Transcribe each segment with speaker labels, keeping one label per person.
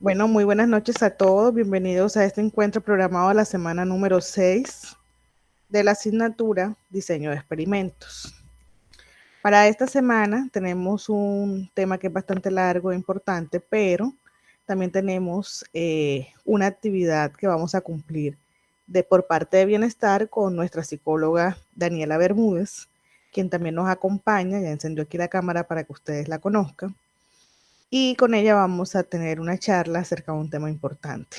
Speaker 1: Bueno, muy buenas noches a todos. Bienvenidos a este encuentro programado de la semana número 6 de la asignatura Diseño de Experimentos. Para esta semana tenemos un tema que es bastante largo e importante, pero también tenemos una actividad que vamos a cumplir por parte de Bienestar con nuestra psicóloga Daniela Bermúdez, quien también nos acompaña. Ya encendió aquí la cámara para que ustedes la conozcan. Y con ella vamos a tener una charla acerca de un tema importante.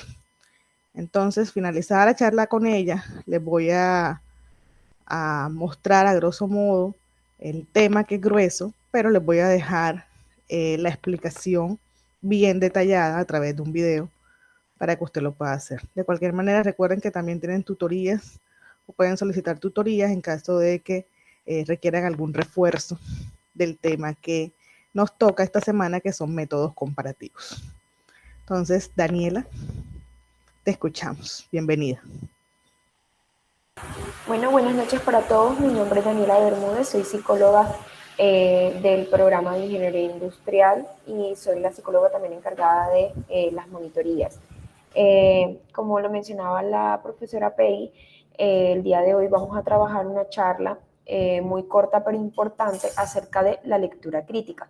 Speaker 1: Entonces, finalizada la charla con ella, les voy a mostrar a grosso modo el tema, que es grueso, pero les voy a dejar la explicación bien detallada a través de un video para que usted lo pueda hacer. De cualquier manera, recuerden que también tienen tutorías o pueden solicitar tutorías en caso de que requieran algún refuerzo del tema que nos toca esta semana, que son métodos comparativos. Entonces, Daniela, te escuchamos. Bienvenida.
Speaker 2: Bueno, buenas noches para todos. Mi nombre es Daniela Bermúdez, soy psicóloga del programa de Ingeniería Industrial y soy la psicóloga también encargada de las monitorías. Como lo mencionaba la profesora Peggy, el día de hoy vamos a trabajar una charla muy corta pero importante acerca de la lectura crítica.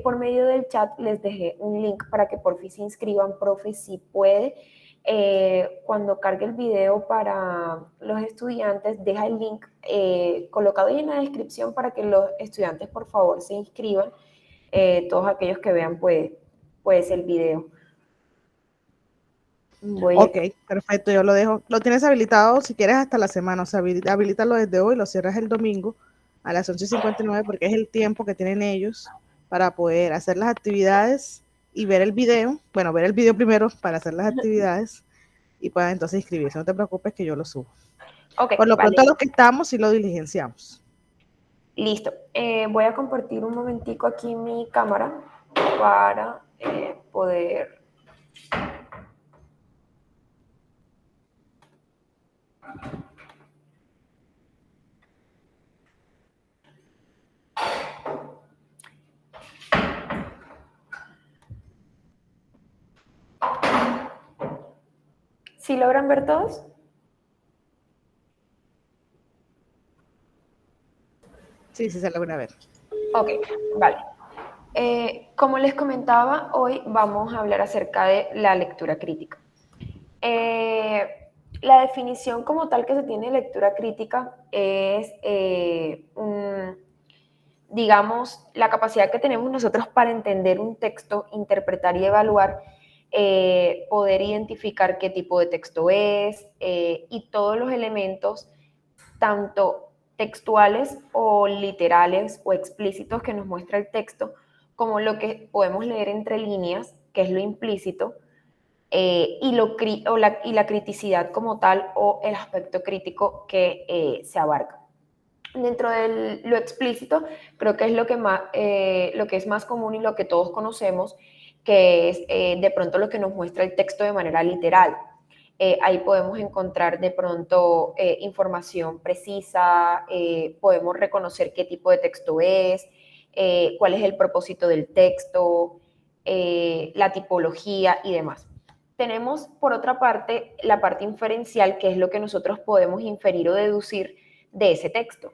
Speaker 2: Por medio del chat les dejé un link para que por fin se inscriban, profe, si puede. Cuando cargue el video para los estudiantes, deja el link colocado ahí en la descripción para que los estudiantes por favor se inscriban, todos aquellos que vean pues el video.
Speaker 1: Ok, perfecto, yo lo dejo. Lo tienes habilitado si quieres hasta la semana, o sea, habilítalo desde hoy, lo cierras el domingo a las 11:59 porque es el tiempo que tienen ellos para poder hacer las actividades y ver el video. Bueno, ver el video primero para hacer las actividades y puedan entonces inscribirse. No te preocupes que yo lo subo.
Speaker 2: Ok,
Speaker 1: Por lo
Speaker 2: vale,
Speaker 1: pronto los que estamos sí lo diligenciamos.
Speaker 2: listo. Voy a compartir un momentico aquí mi cámara para poder... ¿Sí logran ver todos?
Speaker 1: Sí, sí se logra ver.
Speaker 2: Ok, vale. Como les comentaba, hoy vamos a hablar acerca de la lectura crítica. Eh, la definición como tal que se tiene de lectura crítica es, digamos, la capacidad que tenemos nosotros para entender un texto, interpretar y evaluar, poder identificar qué tipo de texto es y todos los elementos, tanto textuales o literales o explícitos que nos muestra el texto, como lo que podemos leer entre líneas, que es lo implícito, y la criticidad como tal o el aspecto crítico que se abarca. Dentro de lo explícito, creo que es lo que es más común y lo que todos conocemos, que es de pronto lo que nos muestra el texto de manera literal. Ahí podemos encontrar de pronto información precisa, podemos reconocer qué tipo de texto es, cuál es el propósito del texto, la tipología y demás. Tenemos, por otra parte, la parte inferencial, que es lo que nosotros podemos inferir o deducir de ese texto.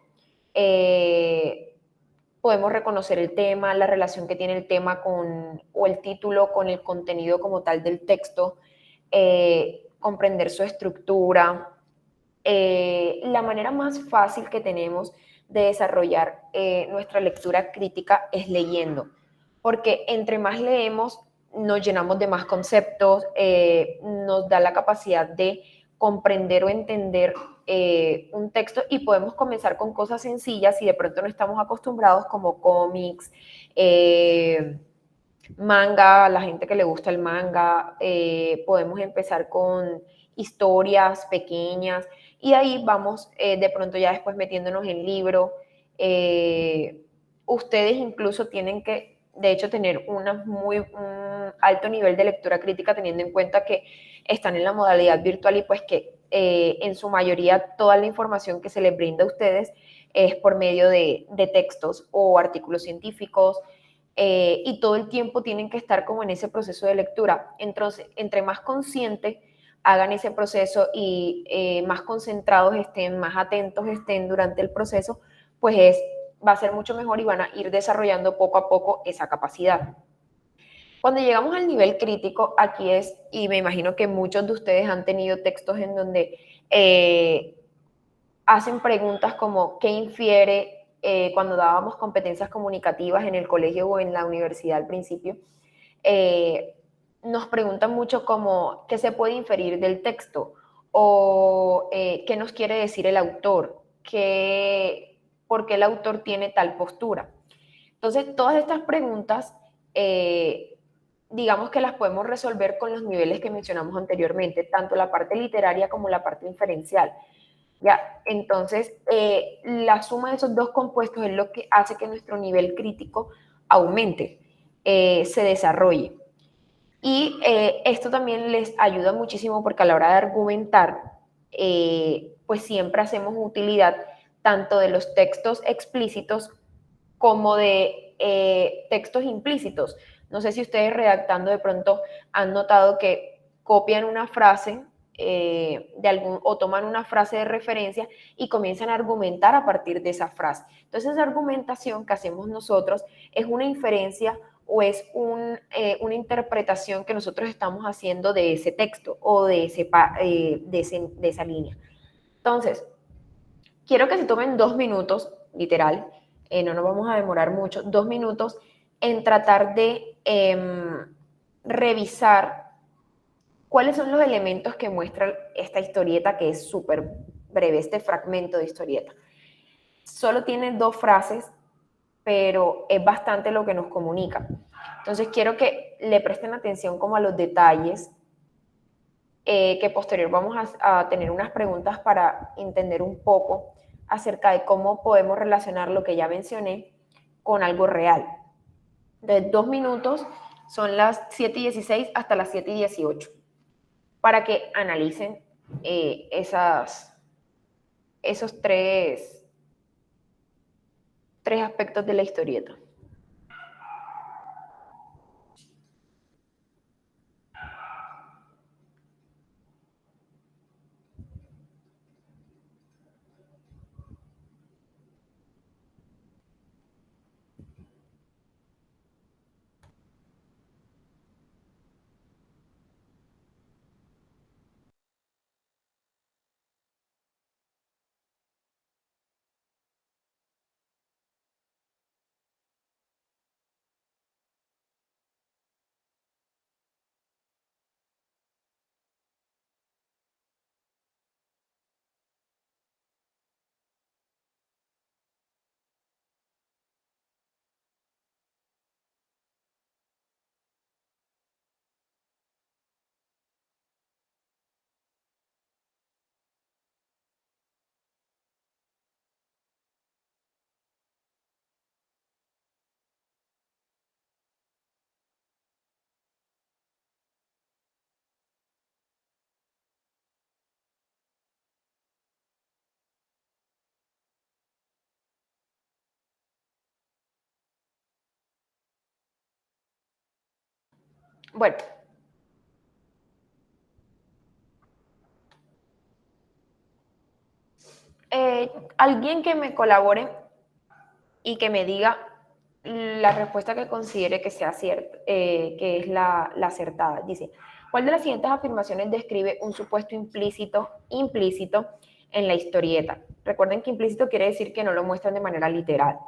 Speaker 2: Podemos reconocer el tema, la relación que tiene el tema con, o el título con el contenido como tal del texto, comprender su estructura. La manera más fácil que tenemos de desarrollar nuestra lectura crítica es leyendo, porque entre más leemos, nos llenamos de más conceptos, nos da la capacidad de comprender o entender un texto y podemos comenzar con cosas sencillas si de pronto no estamos acostumbrados como cómics, manga, a la gente que le gusta el manga, podemos empezar con historias pequeñas y ahí vamos de pronto ya después metiéndonos en libro. Ustedes incluso tienen que, de hecho, tener un alto nivel de lectura crítica teniendo en cuenta que están en la modalidad virtual y pues que en su mayoría toda la información que se les brinda a ustedes es por medio de textos o artículos científicos, y todo el tiempo tienen que estar como en ese proceso de lectura. Entonces, entre más consciente hagan ese proceso y más concentrados estén, más atentos estén durante el proceso, pues va a ser mucho mejor y van a ir desarrollando poco a poco esa capacidad. Cuando llegamos al nivel crítico, aquí es, y me imagino que muchos de ustedes han tenido textos en donde hacen preguntas como ¿qué infiere? Cuando dábamos competencias comunicativas en el colegio o en la universidad al principio, nos preguntan mucho como ¿qué se puede inferir del texto? O ¿qué nos quiere decir el autor? ¿Por qué el autor tiene tal postura? Entonces, todas estas preguntas, digamos que las podemos resolver con los niveles que mencionamos anteriormente, tanto la parte literaria como la parte inferencial. ¿Ya? Entonces, la suma de esos dos compuestos es lo que hace que nuestro nivel crítico aumente, se desarrolle. Y esto también les ayuda muchísimo porque a la hora de argumentar, pues siempre hacemos utilidad tanto de los textos explícitos como de textos implícitos. No sé si ustedes redactando de pronto han notado que copian una frase o toman una frase de referencia y comienzan a argumentar a partir de esa frase. Entonces, esa argumentación que hacemos nosotros es una inferencia o es una interpretación que nosotros estamos haciendo de ese texto o de esa línea. Entonces, quiero que se tomen 2 minutos, literal, no nos vamos a demorar mucho, 2 minutos en tratar de revisar cuáles son los elementos que muestra esta historieta, que es súper breve, este fragmento de historieta. Solo tiene 2 frases, pero es bastante lo que nos comunica. Entonces quiero que le presten atención como a los detalles, que posterior vamos a tener unas preguntas para entender un poco acerca de cómo podemos relacionar lo que ya mencioné con algo real. De 2 minutos, son las 7:16 hasta las 7:18, para que analicen esos tres aspectos de la historieta. Bueno, alguien que me colabore y que me diga la respuesta que considere que sea cierta, que es la acertada. Dice, ¿cuál de las siguientes afirmaciones describe un supuesto implícito en la historieta? Recuerden que implícito quiere decir que no lo muestran de manera literal.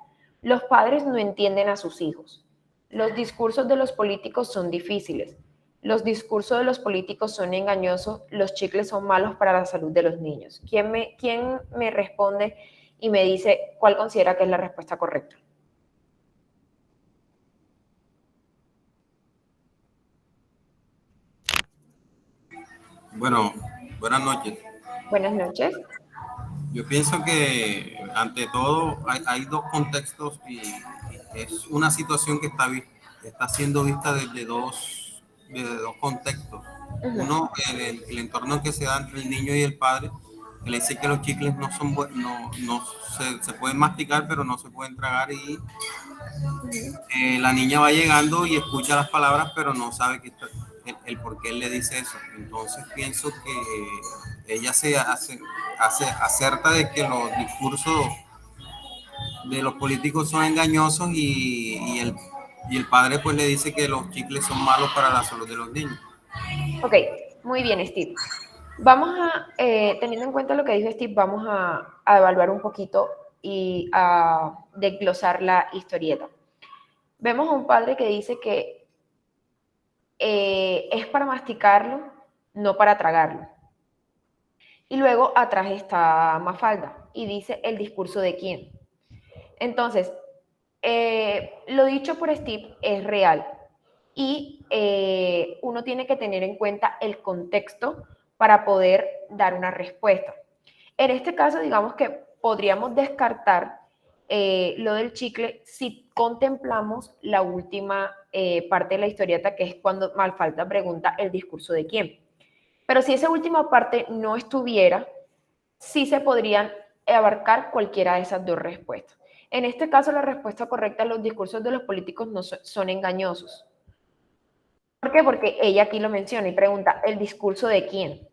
Speaker 2: Los padres no entienden a sus hijos. Los discursos de los políticos son difíciles. Los discursos de los políticos son engañosos. Los chicles son malos para la salud de los niños. ¿Quién me responde y me dice cuál considera que es la respuesta correcta?
Speaker 3: Bueno, buenas noches.
Speaker 2: Buenas noches.
Speaker 3: Yo pienso que ante todo hay dos contextos y es una situación que está siendo vista desde dos contextos. Uno, el entorno que se da entre el niño y el padre, que le dice que los chicles no son no se pueden masticar, pero no se pueden tragar, y la niña va llegando y escucha las palabras, pero no sabe que el por qué él le dice eso. Entonces pienso que ella acerta de que los discursos de los políticos son engañosos, y el padre pues le dice que los chicles son malos para la salud de los niños.
Speaker 2: Ok, muy bien, Steve. Vamos a, teniendo en cuenta lo que dijo Steve, vamos a evaluar un poquito y a desglosar la historieta. Vemos a un padre que dice que es para masticarlo, no para tragarlo. Y luego atrás está Mafalda y dice el discurso de quién. Entonces, lo dicho por Steve es real y uno tiene que tener en cuenta el contexto para poder dar una respuesta. En este caso, digamos que podríamos descartar lo del chicle si contemplamos la última parte de la historieta, que es cuando Mafalda pregunta el discurso de quién. Pero si esa última parte no estuviera, sí se podrían abarcar cualquiera de esas dos respuestas. En este caso, la respuesta correcta: los discursos de los políticos no son engañosos. ¿Por qué? Porque ella aquí lo menciona y pregunta, ¿el discurso de quién?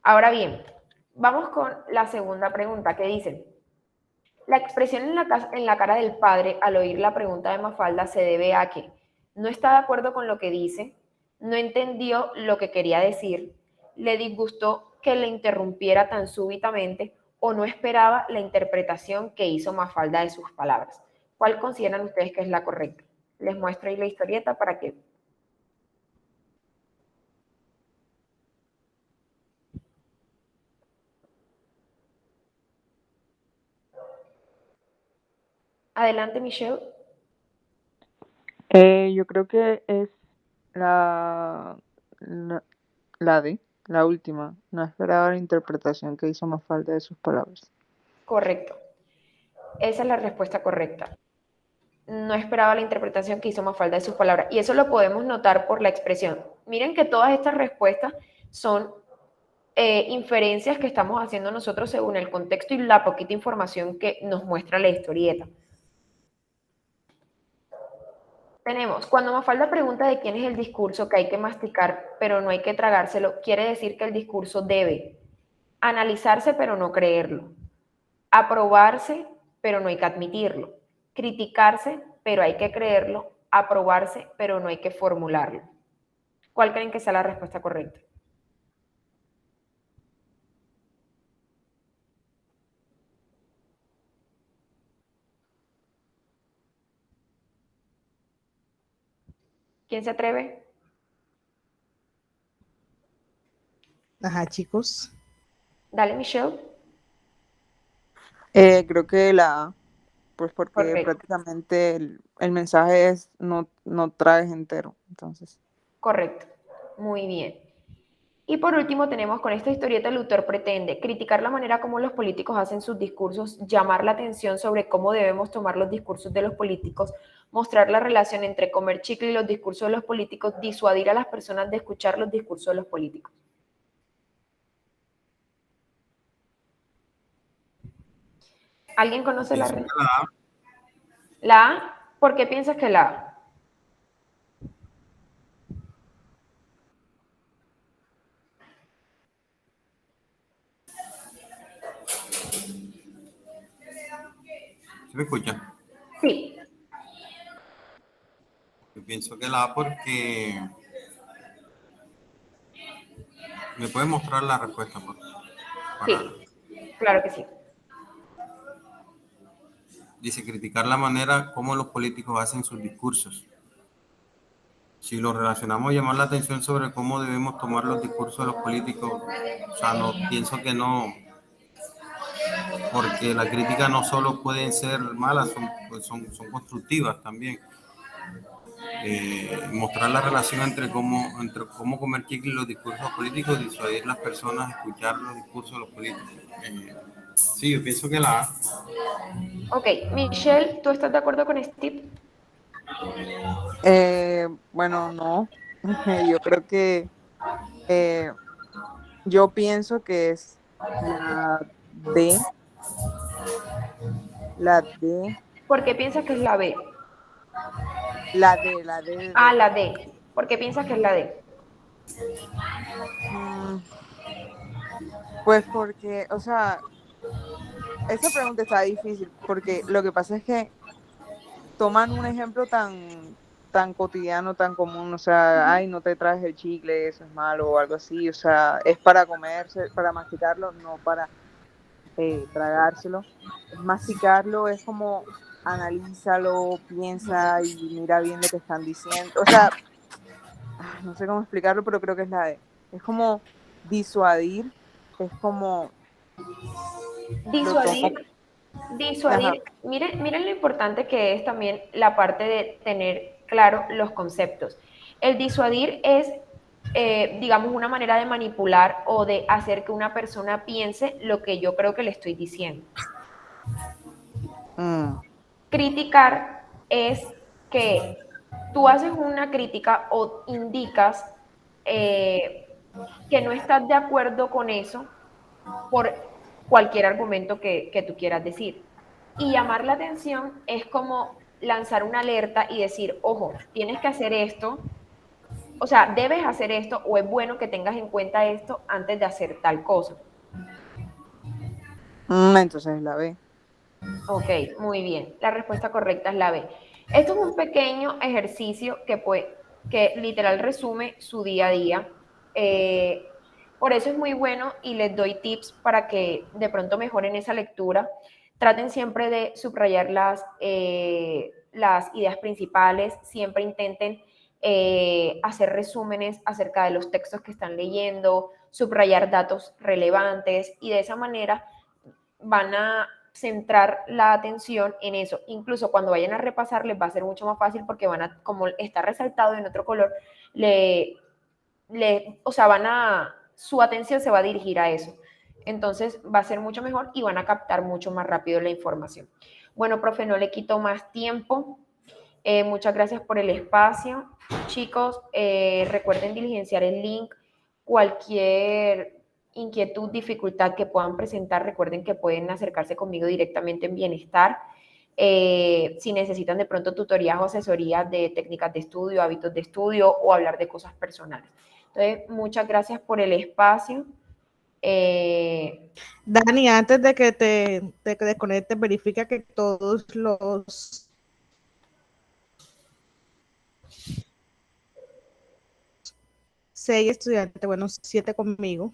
Speaker 2: Ahora bien, vamos con la segunda pregunta que dice, la expresión en la cara del padre al oír la pregunta de Mafalda se debe a que no está de acuerdo con lo que dice, no entendió lo que quería decir, le disgustó que le interrumpiera tan súbitamente o no esperaba la interpretación que hizo Mafalda de sus palabras. ¿Cuál consideran ustedes que es la correcta? Les muestro ahí la historieta para que... Adelante, Michelle.
Speaker 4: Yo creo que es la, la D, la última. No esperaba la interpretación que hizo Mafalda de sus palabras.
Speaker 2: Correcto. Esa es la respuesta correcta. No esperaba la interpretación que hizo Mafalda de sus palabras. Y eso lo podemos notar por la expresión. Miren que todas estas respuestas son inferencias que estamos haciendo nosotros según el contexto y la poquita información que nos muestra la historieta. Tenemos, cuando Mafalda pregunta de quién es el discurso que hay que masticar, pero no hay que tragárselo, quiere decir que el discurso debe analizarse, pero no creerlo, aprobarse, pero no hay que admitirlo, criticarse, pero hay que creerlo, aprobarse, pero no hay que formularlo. ¿Cuál creen que sea la respuesta correcta? ¿Quién se atreve?
Speaker 1: Ajá, chicos.
Speaker 2: Dale, Michelle.
Speaker 4: Creo que la A, pues porque
Speaker 2: Correcto.
Speaker 4: prácticamente el mensaje es no tragues entero, entonces.
Speaker 2: Correcto. Muy bien. Y por último tenemos con esta historieta el autor pretende criticar la manera como los políticos hacen sus discursos, llamar la atención sobre cómo debemos tomar los discursos de los políticos, mostrar la relación entre comer chicle y los discursos de los políticos, disuadir a las personas de escuchar los discursos de los políticos. ¿Alguien conoce la respuesta? ¿La A? ¿Por qué piensas que la A?
Speaker 3: ¿Se me escucha?
Speaker 2: Sí.
Speaker 3: Yo pienso que la A porque... ¿Me puede mostrar la respuesta, por favor?
Speaker 2: Sí, claro que sí.
Speaker 3: Dice criticar la manera como los políticos hacen sus discursos. Si lo relacionamos, llamar la atención sobre cómo debemos tomar los discursos de los políticos, o sea, no, pienso que no, porque la crítica no solo pueden ser malas, son constructivas también. Mostrar la relación entre cómo comer chicle y los discursos políticos, disuadir las personas, escuchar los discursos de los políticos. Sí, yo pienso que la A.
Speaker 2: Ok, Michelle, ¿tú estás de acuerdo con Steve?
Speaker 4: Bueno, no. Yo creo que Yo pienso que es la D, la D,
Speaker 2: ¿Por qué piensas que es la B?
Speaker 4: la D
Speaker 2: Ah,
Speaker 4: de...
Speaker 2: la D. ¿Por qué piensas que es la D?
Speaker 4: Mm, pues porque, o sea, esa pregunta está difícil porque lo que pasa es que toman un ejemplo tan cotidiano, tan común, o sea, ay, no te traes el chicle, eso es malo o algo así, o sea, es para comerse, para masticarlo, no para tragárselo. Es masticarlo, es como analízalo, piensa y mira bien lo que están diciendo. O sea, no sé cómo explicarlo, pero creo que es la de. Es como disuadir, es como lo
Speaker 2: Disuadir,
Speaker 4: tomo. Ajá.
Speaker 2: disuadir. Miren lo importante que es también la parte de tener claro los conceptos. El disuadir es, digamos, una manera de manipular o de hacer que una persona piense lo que yo creo que le estoy diciendo.
Speaker 4: Mm,
Speaker 2: Criticar es que tú haces una crítica o indicas que no estás de acuerdo con eso por cualquier argumento que tú quieras decir. Y llamar la atención es como lanzar una alerta y decir, ojo, tienes que hacer esto, o sea, debes hacer esto o es bueno que tengas en cuenta esto antes de hacer tal cosa.
Speaker 4: entonces la B.
Speaker 2: Ok, muy bien. La respuesta correcta es la B. Esto es un pequeño ejercicio que literal resume su día a día. Eh, por eso es muy bueno y les doy tips para que de pronto mejoren esa lectura. Traten siempre de subrayar las ideas principales, siempre intenten hacer resúmenes acerca de los textos que están leyendo, subrayar datos relevantes y de esa manera van a centrar la atención en eso. Incluso cuando vayan a repasar les va a ser mucho más fácil porque van a, como está resaltado en otro color, o sea, su atención se va a dirigir a eso. Entonces va a ser mucho mejor y van a captar mucho más rápido la información. Bueno, profe, no le quito más tiempo. Muchas gracias por el espacio. Chicos, recuerden diligenciar el link. Cualquier inquietud, dificultad que puedan presentar, recuerden que pueden acercarse conmigo directamente en Bienestar. Si necesitan de pronto tutorías o asesorías de técnicas de estudio, hábitos de estudio o hablar de cosas personales. Entonces, muchas gracias por el espacio.
Speaker 1: Dani, antes de que te desconectes, verifica que todos los 6 estudiantes, bueno, 7 conmigo.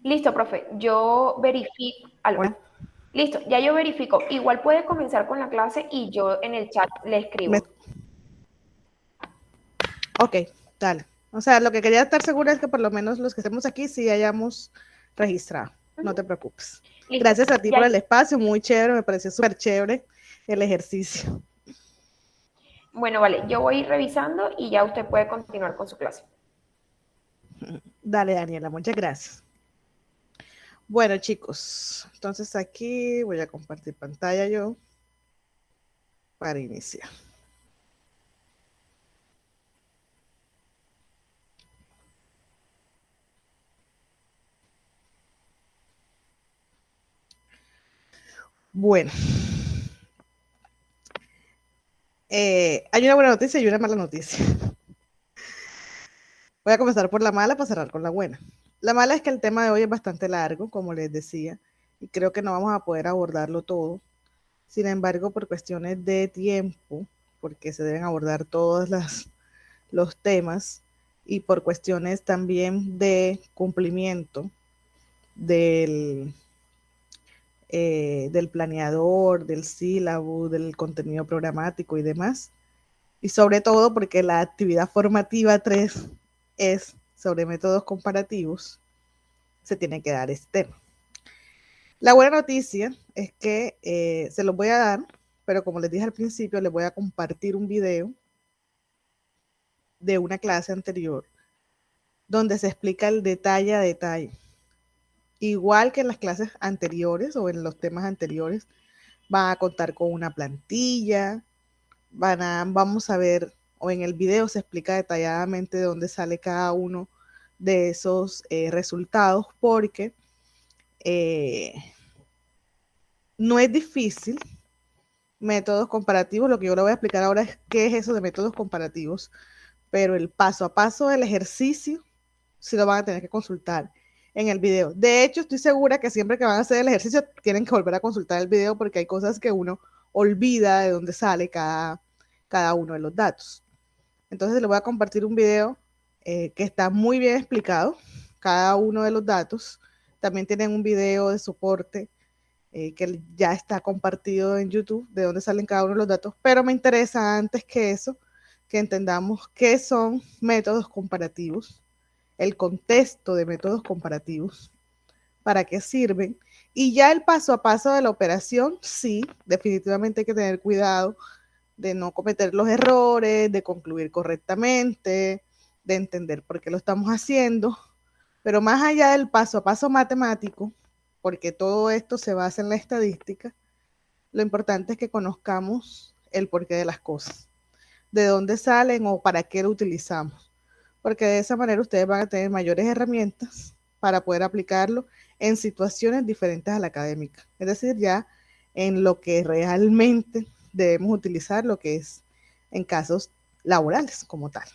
Speaker 2: Listo, profe. Yo verifico. Aló.
Speaker 1: Bueno,
Speaker 2: Listo, ya yo verifico. Igual puede comenzar con la clase y yo en el chat le escribo.
Speaker 1: ok, dale. O sea, lo que quería estar segura es que por lo menos los que estemos aquí sí hayamos registrado. No te preocupes.
Speaker 2: Listo.
Speaker 1: Gracias a ti
Speaker 2: Ya,
Speaker 1: por el espacio, muy chévere, me pareció súper chévere el ejercicio.
Speaker 2: bueno, vale, yo voy revisando y ya usted puede continuar con su clase.
Speaker 1: Dale, Daniela, muchas gracias. Bueno, chicos, entonces aquí voy a compartir pantalla yo para iniciar. Bueno, hay una buena noticia y una mala noticia. Voy a comenzar por la mala para cerrar con la buena. La mala es que el tema de hoy es bastante largo, como les decía, y creo que no vamos a poder abordarlo todo. Sin embargo, por cuestiones de tiempo, porque se deben abordar todos los temas, y por cuestiones también de cumplimiento del, del planeador, del sílabo, del contenido programático y demás. Y sobre todo porque la actividad formativa 3 es sobre métodos comparativos, se tiene que dar este tema. La buena noticia es que se los voy a dar, pero como les dije al principio, les voy a compartir un video de una clase anterior donde se explica el detalle a detalle. Igual que en las clases anteriores o en los temas anteriores, van a contar con una plantilla, vamos a ver, o en el video se explica detalladamente de dónde sale cada uno de esos resultados, porque no es difícil. Métodos comparativos, lo que yo le voy a explicar ahora es qué es eso de métodos comparativos, pero el paso a paso del ejercicio sí lo van a tener que consultar en el video. De hecho, estoy segura que siempre que van a hacer el ejercicio tienen que volver a consultar el video porque hay cosas que uno olvida de dónde sale cada uno de los datos. Entonces les voy a compartir un video que está muy bien explicado, cada uno de los datos. También tienen un video de soporte que ya está compartido en YouTube, de dónde salen cada uno de los datos, pero me interesa antes que eso, que entendamos qué son métodos comparativos, el contexto de métodos comparativos, para qué sirven, y ya el paso a paso de la operación, sí, definitivamente hay que tener cuidado de no cometer los errores, de concluir correctamente, de entender por qué lo estamos haciendo, pero más allá del paso a paso matemático, porque todo esto se basa en la estadística, lo importante es que conozcamos el porqué de las cosas, de dónde salen o para qué lo utilizamos, porque de esa manera ustedes van a tener mayores herramientas para poder aplicarlo en situaciones diferentes a la académica, es decir, ya en lo que realmente debemos utilizar, lo que es en casos laborales como tal.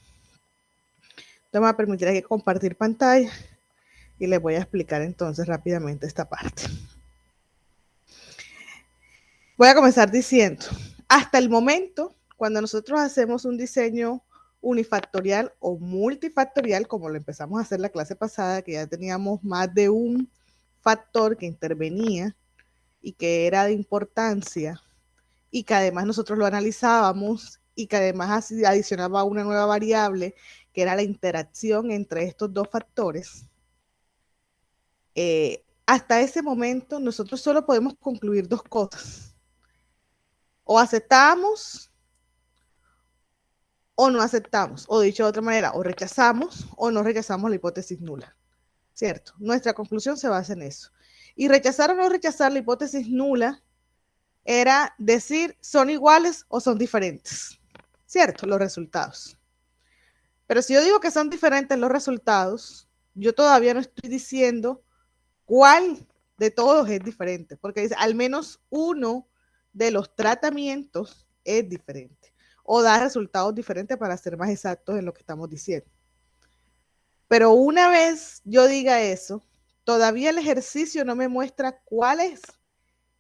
Speaker 1: Entonces me va a permitir aquí compartir pantalla y les voy a explicar entonces rápidamente esta parte. Voy a comenzar diciendo, hasta el momento, cuando nosotros hacemos un diseño unifactorial o multifactorial, como lo empezamos a hacer la clase pasada, que ya teníamos más de un factor que intervenía y que era de importancia, y que además nosotros lo analizábamos y que además adicionaba una nueva variable, que era la interacción entre estos dos factores. Hasta ese momento nosotros solo podemos concluir dos cosas. O aceptamos o no aceptamos, o dicho de otra manera, o rechazamos o no rechazamos la hipótesis nula, ¿cierto? Nuestra conclusión se basa en eso. Y rechazar o no rechazar la hipótesis nula era decir son iguales o son diferentes, ¿cierto? Los resultados. Pero si yo digo que son diferentes los resultados, yo todavía no estoy diciendo cuál de todos es diferente, porque dice al menos uno de los tratamientos es diferente o da resultados diferentes para ser más exactos en lo que estamos diciendo. Pero una vez yo diga eso, todavía el ejercicio no me muestra cuál es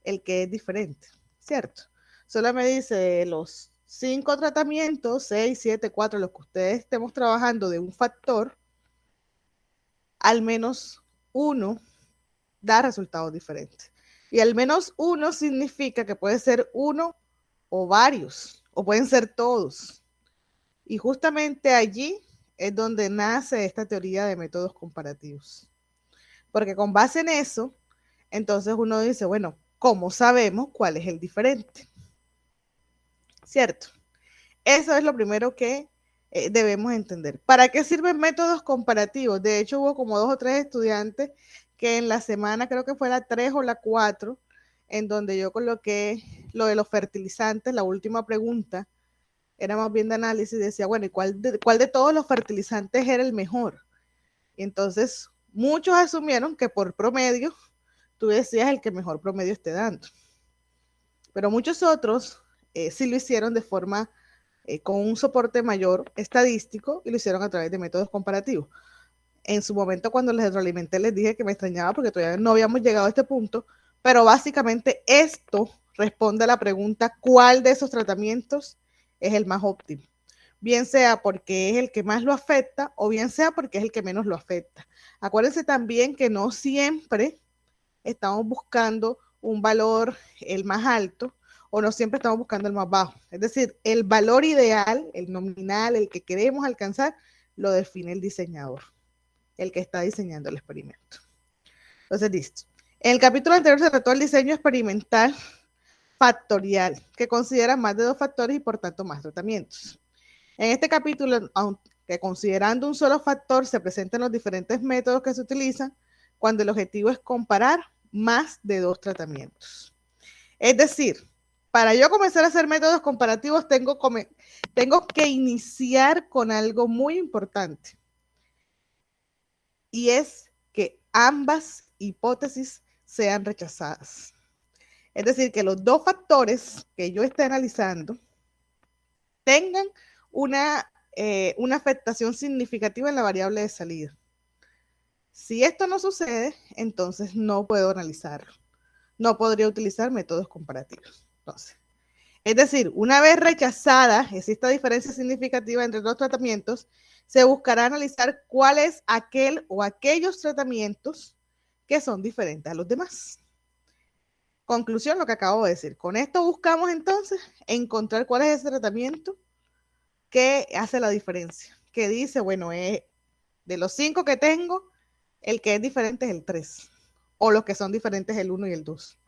Speaker 1: el que es diferente, ¿cierto? Solo me dice los 5 tratamientos, 6, 7, 4, los que ustedes estemos trabajando de un factor, al menos uno da resultados diferentes. Y al menos uno significa que puede ser uno o varios, o pueden ser todos. Y justamente allí es donde nace esta teoría de métodos comparativos. Porque con base en eso, entonces uno dice, bueno, ¿cómo sabemos cuál es el diferente? ¿Cierto? Eso es lo primero que debemos entender. ¿Para qué sirven métodos comparativos? De hecho, hubo como 2 o 3 estudiantes que en la semana, creo que fue la 3 o la 4, en donde yo coloqué lo de los fertilizantes, la última pregunta, era más bien de análisis, decía, bueno, ¿y cuál de todos los fertilizantes era el mejor? Y entonces, muchos asumieron que por promedio, tú decías el que mejor promedio esté dando. Pero muchos otros sí lo hicieron de forma con un soporte mayor estadístico y lo hicieron a través de métodos comparativos. En su momento cuando les retroalimenté les dije que me extrañaba porque todavía no habíamos llegado a este punto, pero básicamente esto responde a la pregunta ¿cuál de esos tratamientos es el más óptimo? Bien sea porque es el que más lo afecta o bien sea porque es el que menos lo afecta. Acuérdense también que no siempre estamos buscando un valor el más alto o no siempre estamos buscando el más bajo. Es decir, el valor ideal, el nominal, el que queremos alcanzar, lo define el diseñador, el que está diseñando el experimento. Entonces, listo. En el capítulo anterior se trató el diseño experimental factorial, que considera más de 2 factores y por tanto más tratamientos. En este capítulo, aunque considerando un solo factor, se presentan los diferentes métodos que se utilizan cuando el objetivo es comparar más de 2 tratamientos. Es decir, para yo comenzar a hacer métodos comparativos, tengo que iniciar con algo muy importante. Y es que ambas hipótesis sean rechazadas. Es decir, que los dos factores que yo esté analizando tengan una afectación significativa en la variable de salida. Si esto no sucede, entonces no puedo analizarlo. No podría utilizar métodos comparativos. Entonces, es decir, una vez rechazada esta diferencia significativa entre los tratamientos, se buscará analizar cuál es aquel o aquellos tratamientos que son diferentes a los demás. Conclusión, lo que acabo de decir. Con esto buscamos entonces encontrar cuál es ese tratamiento que hace la diferencia. Que dice, bueno, de los 5 que tengo, el que es diferente es el 3. O los que son diferentes el 1 y el 2.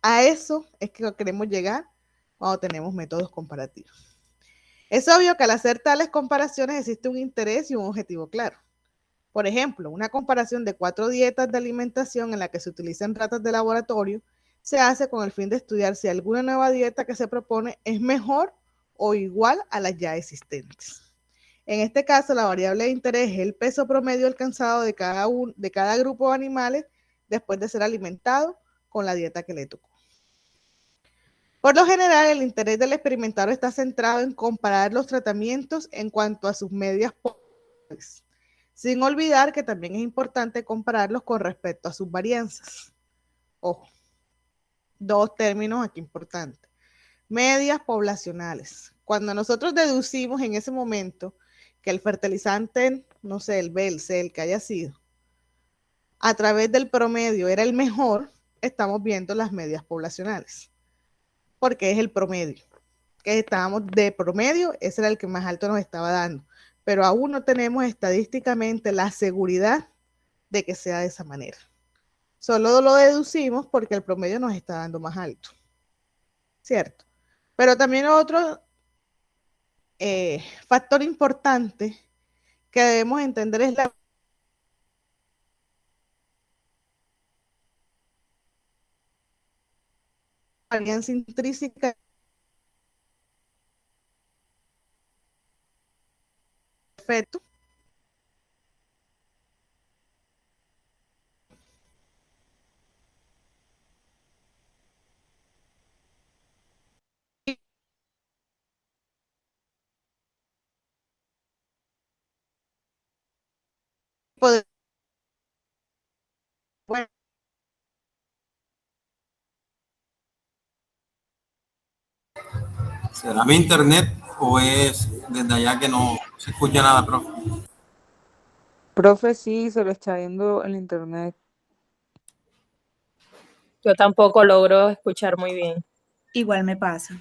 Speaker 1: A eso es que queremos llegar cuando tenemos métodos comparativos. Es obvio que al hacer tales comparaciones existe un interés y un objetivo claro. Por ejemplo, una comparación de 4 dietas de alimentación en la que se utilizan ratas de laboratorio se hace con el fin de estudiar si alguna nueva dieta que se propone es mejor o igual a las ya existentes. En este caso, la variable de interés es el peso promedio alcanzado de cada grupo de animales después de ser alimentado con la dieta que le tocó. Por lo general, el interés del experimentador está centrado en comparar los tratamientos en cuanto a sus medias poblacionales, sin olvidar que también es importante compararlos con respecto a sus varianzas. Ojo, dos términos aquí importantes. Medias poblacionales. Cuando nosotros deducimos en ese momento que el fertilizante, no sé, el B, el C, el que haya sido, a través del promedio era el mejor, estamos viendo las medias poblacionales, porque es el promedio. Que estábamos de promedio, ese era el que más alto nos estaba dando, pero aún no tenemos estadísticamente la seguridad de que sea de esa manera. Solo lo deducimos porque el promedio nos está dando más alto, ¿cierto? Pero también otro factor importante que debemos entender es la varianza intrínseca del feto. Bueno,
Speaker 3: ¿será mi internet o es desde allá que no se escucha nada, profe?
Speaker 4: Profe, sí, se lo está viendo el internet.
Speaker 5: Yo tampoco logro escuchar muy bien.
Speaker 6: Igual me pasa.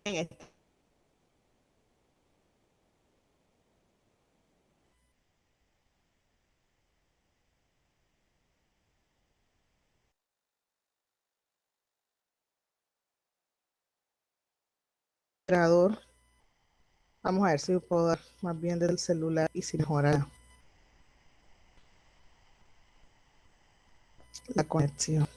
Speaker 1: en este operador. Vamos a ver si puedo dar más bien del celular y si mejora la conexión.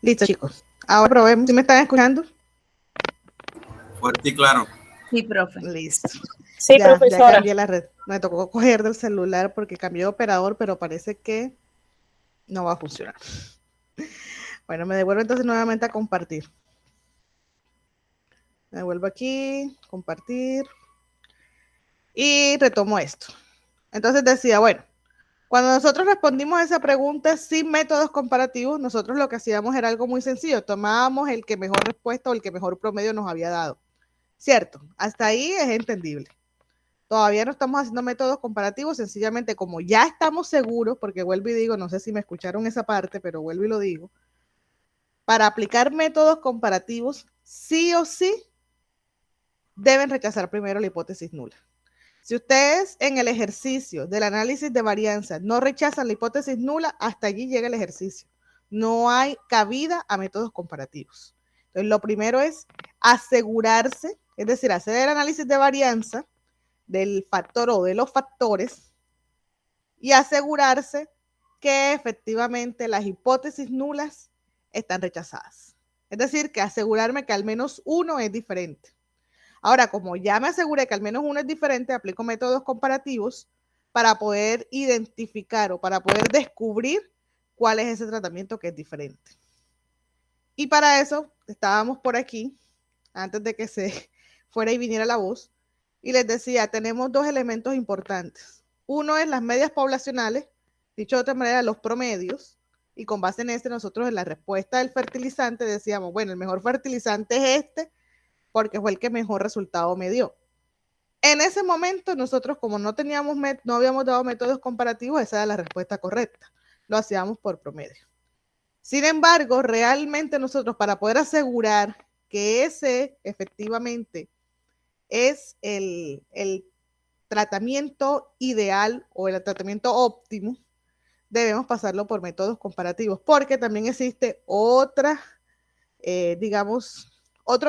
Speaker 1: Listo, chicos. Ahora probemos. ¿Sí me están escuchando?
Speaker 3: Fuerte y claro.
Speaker 6: Sí, profe.
Speaker 1: Listo.
Speaker 5: Sí,
Speaker 1: Ya
Speaker 5: profesora.
Speaker 1: cambié la red. Me tocó coger del celular porque cambié de operador, pero parece que no va a funcionar. Bueno, me devuelvo entonces nuevamente a compartir. Me devuelvo aquí, compartir. Y retomo esto. Entonces decía, bueno, cuando nosotros respondimos a esa pregunta sin métodos comparativos, nosotros lo que hacíamos era algo muy sencillo. Tomábamos el que mejor respuesta o el que mejor promedio nos había dado. ¿Cierto? Hasta ahí es entendible. Todavía no estamos haciendo métodos comparativos, sencillamente como ya estamos seguros, porque vuelvo y digo, no sé si me escucharon esa parte, pero vuelvo y lo digo, para aplicar métodos comparativos, sí o sí, deben rechazar primero la hipótesis nula. Si ustedes en el ejercicio del análisis de varianza no rechazan la hipótesis nula, hasta allí llega el ejercicio. No hay cabida a métodos comparativos. Entonces, lo primero es asegurarse, es decir, hacer el análisis de varianza del factor o de los factores y asegurarse que efectivamente las hipótesis nulas están rechazadas. Es decir, que asegurarme que al menos uno es diferente. Ahora, como ya me aseguré que al menos uno es diferente, aplico métodos comparativos para poder identificar o para poder descubrir cuál es ese tratamiento que es diferente. Y para eso estábamos por aquí, antes de que se fuera y viniera la voz, y les decía, tenemos dos elementos importantes. Uno es las medias poblacionales, dicho de otra manera, los promedios, y con base en este nosotros en la respuesta del fertilizante decíamos, bueno, el mejor fertilizante es este, porque fue el que mejor resultado me dio. En ese momento nosotros, como no habíamos dado métodos comparativos, esa era la respuesta correcta. Lo hacíamos por promedio. Sin embargo, realmente nosotros, para poder asegurar que ese efectivamente es el tratamiento ideal o el tratamiento óptimo, debemos pasarlo por métodos comparativos, porque también existe otro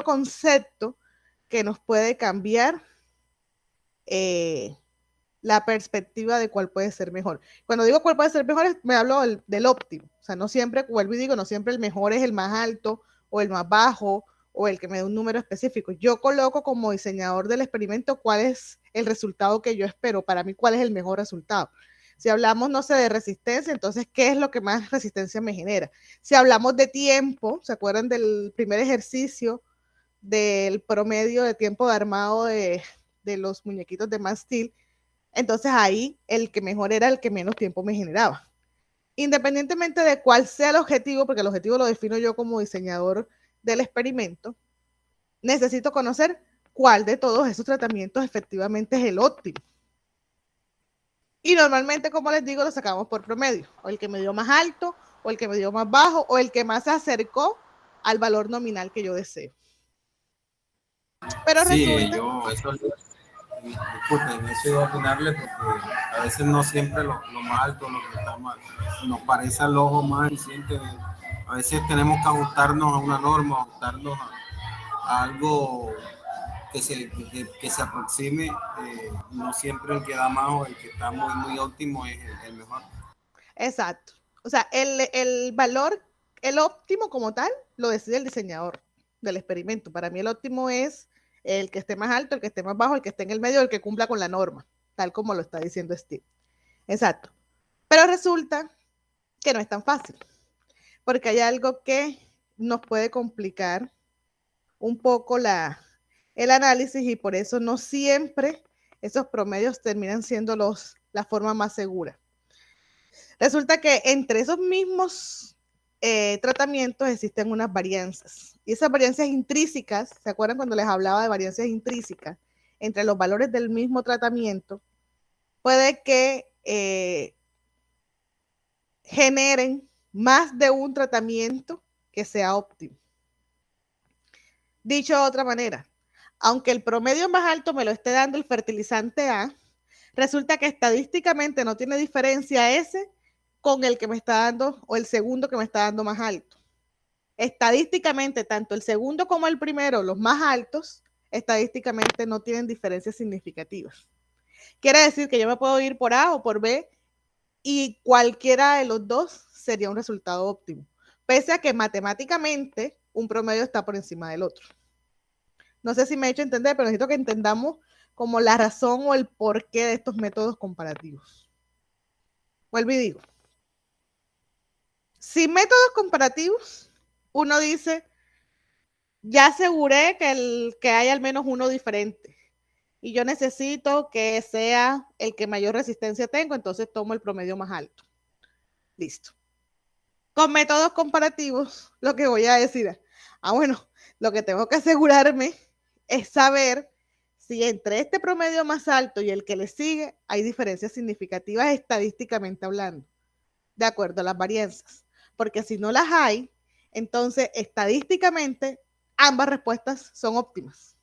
Speaker 1: concepto que nos puede cambiar la perspectiva de cuál puede ser mejor. Cuando digo cuál puede ser mejor, me hablo del óptimo. O sea, no siempre, vuelvo y digo, no siempre el mejor es el más alto o el más bajo o el que me da un número específico. Yo coloco como diseñador del experimento cuál es el resultado que yo espero. Para mí, cuál es el mejor resultado. Si hablamos, no sé, de resistencia, entonces, ¿qué es lo que más resistencia me genera? Si hablamos de tiempo, ¿se acuerdan del primer ejercicio del promedio de tiempo de armado de los muñequitos de Man Steel? Entonces ahí el que mejor era el que menos tiempo me generaba. Independientemente de cuál sea el objetivo, porque el objetivo lo defino yo como diseñador del experimento, necesito conocer cuál de todos esos tratamientos efectivamente es el óptimo. Y normalmente, como les digo, lo sacamos por promedio, o el que me dio más alto, o el que me dio más bajo, o el que más se acercó al valor nominal que yo deseo. Pero
Speaker 3: sí,
Speaker 1: resulta...
Speaker 3: Disculpen, eso iba a opinarle porque a veces no siempre lo más alto, lo que está mal, nos parece al ojo más eficiente. A veces tenemos que ajustarnos a una norma, ajustarnos a algo que se aproxime, no siempre el que da más o el que está muy óptimo es el mejor.
Speaker 1: Exacto. O sea, el valor, el óptimo como tal, lo decide el diseñador del experimento. Para mí el óptimo es el que esté más alto, el que esté más bajo, el que esté en el medio, el que cumpla con la norma, tal como lo está diciendo Steve. Exacto. Pero resulta que no es tan fácil, porque hay algo que nos puede complicar un poco el análisis y por eso no siempre esos promedios terminan siendo la forma más segura. Resulta que entre esos mismos tratamientos existen unas varianzas. Y esas varianzas intrínsecas, ¿se acuerdan cuando les hablaba de varianzas intrínsecas? Entre los valores del mismo tratamiento, puede que generen más de un tratamiento que sea óptimo. Dicho de otra manera, aunque el promedio más alto me lo esté dando el fertilizante A, resulta que estadísticamente no tiene diferencia ese con el que me está dando o el segundo que me está dando más alto. Estadísticamente, tanto el segundo como el primero, los más altos, estadísticamente no tienen diferencias significativas. Quiere decir que yo me puedo ir por A o por B y cualquiera de los dos sería un resultado óptimo, pese a que matemáticamente un promedio está por encima del otro. No sé si me he hecho entender, pero necesito que entendamos como la razón o el porqué de estos métodos comparativos. Vuelvo y digo, sin métodos comparativos, uno dice, ya aseguré que hay al menos uno diferente y yo necesito que sea el que mayor resistencia tengo, entonces tomo el promedio más alto. Listo. Con métodos comparativos, lo que voy a decir es, bueno, lo que tengo que asegurarme es saber si entre este promedio más alto y el que le sigue hay diferencias significativas estadísticamente hablando, de acuerdo a las varianzas. Porque si no las hay, entonces estadísticamente ambas respuestas son óptimas.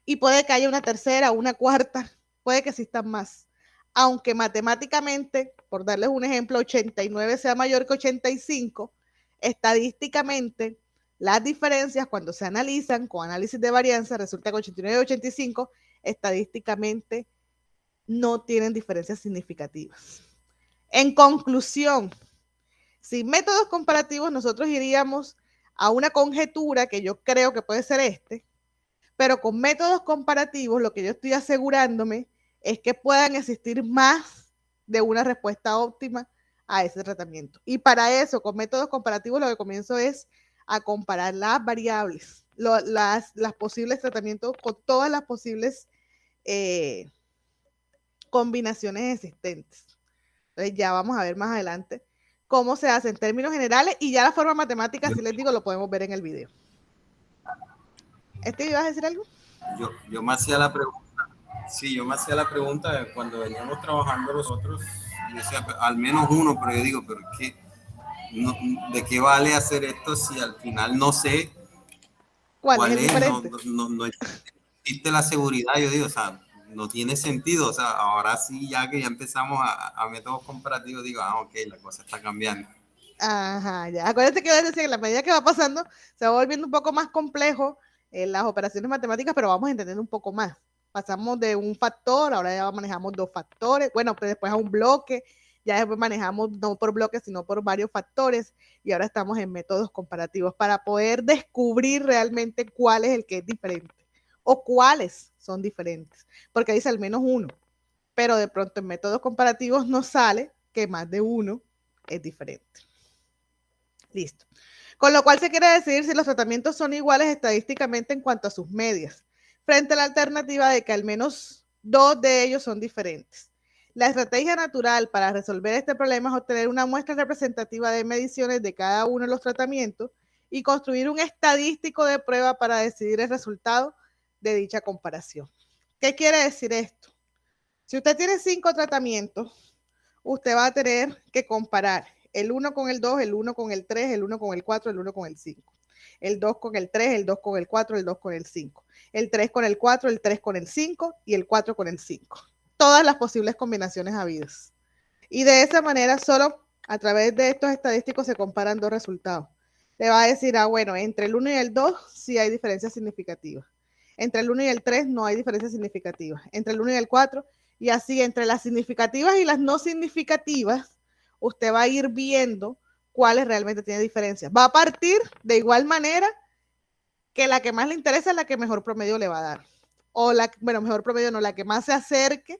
Speaker 1: Y puede que haya una tercera o una cuarta puede que existan más. Aunque matemáticamente, por darles un ejemplo, 89 sea mayor que 85, estadísticamente las diferencias cuando se analizan con análisis de varianza resulta que 89 y 85 estadísticamente no tienen diferencias significativas. En conclusión, sin métodos comparativos nosotros iríamos a una conjetura que yo creo que puede ser pero con métodos comparativos lo que yo estoy asegurándome es que puedan existir más de una respuesta óptima a ese tratamiento. Y para eso, con métodos comparativos, lo que comienzo es a comparar las variables, las posibles tratamientos con todas las posibles combinaciones existentes. Entonces ya vamos a ver más adelante cómo se hace en términos generales y ya la forma matemática, si les digo, lo podemos ver en el video. ¿Ibas a decir algo?
Speaker 3: Yo me hacía la pregunta, sí, yo me hacía la pregunta cuando veníamos trabajando nosotros, yo decía, al menos uno, pero yo digo, pero ¿qué? No, ¿de qué vale hacer esto si al final no sé
Speaker 1: cuál es?
Speaker 3: No existe la seguridad? Yo digo, o sea, no tiene sentido, o sea, ahora sí, ya que ya empezamos a métodos comparativos, digo, ok, la cosa está cambiando.
Speaker 1: Ajá, ya. Acuérdate que decir que en la medida que va pasando se va volviendo un poco más complejo las operaciones matemáticas, pero vamos entendiendo un poco más. Pasamos de un factor, ahora ya manejamos dos factores, bueno, pues después a un bloque, ya después manejamos no por bloques, sino por varios factores, y ahora estamos en métodos comparativos para poder descubrir realmente cuál es el que es diferente o cuáles son diferentes, porque dice al menos uno, pero de pronto en métodos comparativos nos sale que más de uno es diferente. Listo. Con lo cual se quiere decidir si los tratamientos son iguales estadísticamente en cuanto a sus medias, frente a la alternativa de que al menos 2 de ellos son diferentes. La estrategia natural para resolver este problema es obtener una muestra representativa de mediciones de cada uno de los tratamientos y construir un estadístico de prueba para decidir el resultado de dicha comparación. ¿Qué quiere decir esto? Si usted tiene 5 tratamientos, usted va a tener que comparar el 1 con el 2, el 1 con el 3, el 1 con el 4, el 1 con el 5. El 2 con el 3, el 2 con el 4, el 2 con el 5. El 3 con el 4, el 3 con el 5 y el 4 con el 5. Todas las posibles combinaciones habidas. Y de esa manera, solo a través de estos estadísticos se comparan dos resultados. Le va a decir, bueno, entre el 1 y el 2 sí hay diferencias significativas. Entre el 1 y el 3 no hay diferencias significativas. Entre el 1 y el 4, y así entre las significativas y las no significativas, usted va a ir viendo cuáles realmente tienen diferencias. Va a partir de igual manera que la que más le interesa es la que mejor promedio le va a dar. O mejor promedio no, la que más se acerque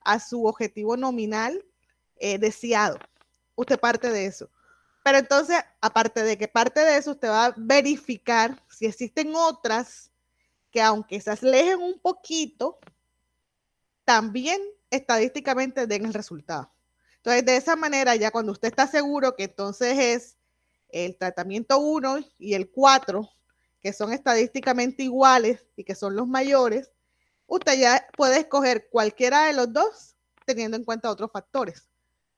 Speaker 1: a su objetivo nominal deseado. Usted parte de eso. Pero entonces, aparte de que parte de eso, usted va a verificar si existen otras que aunque se alejen un poquito, también estadísticamente den el resultado. Entonces, de esa manera, ya cuando usted está seguro que entonces es el tratamiento 1 y el 4, que son estadísticamente iguales y que son los mayores, usted ya puede escoger cualquiera de los dos teniendo en cuenta otros factores.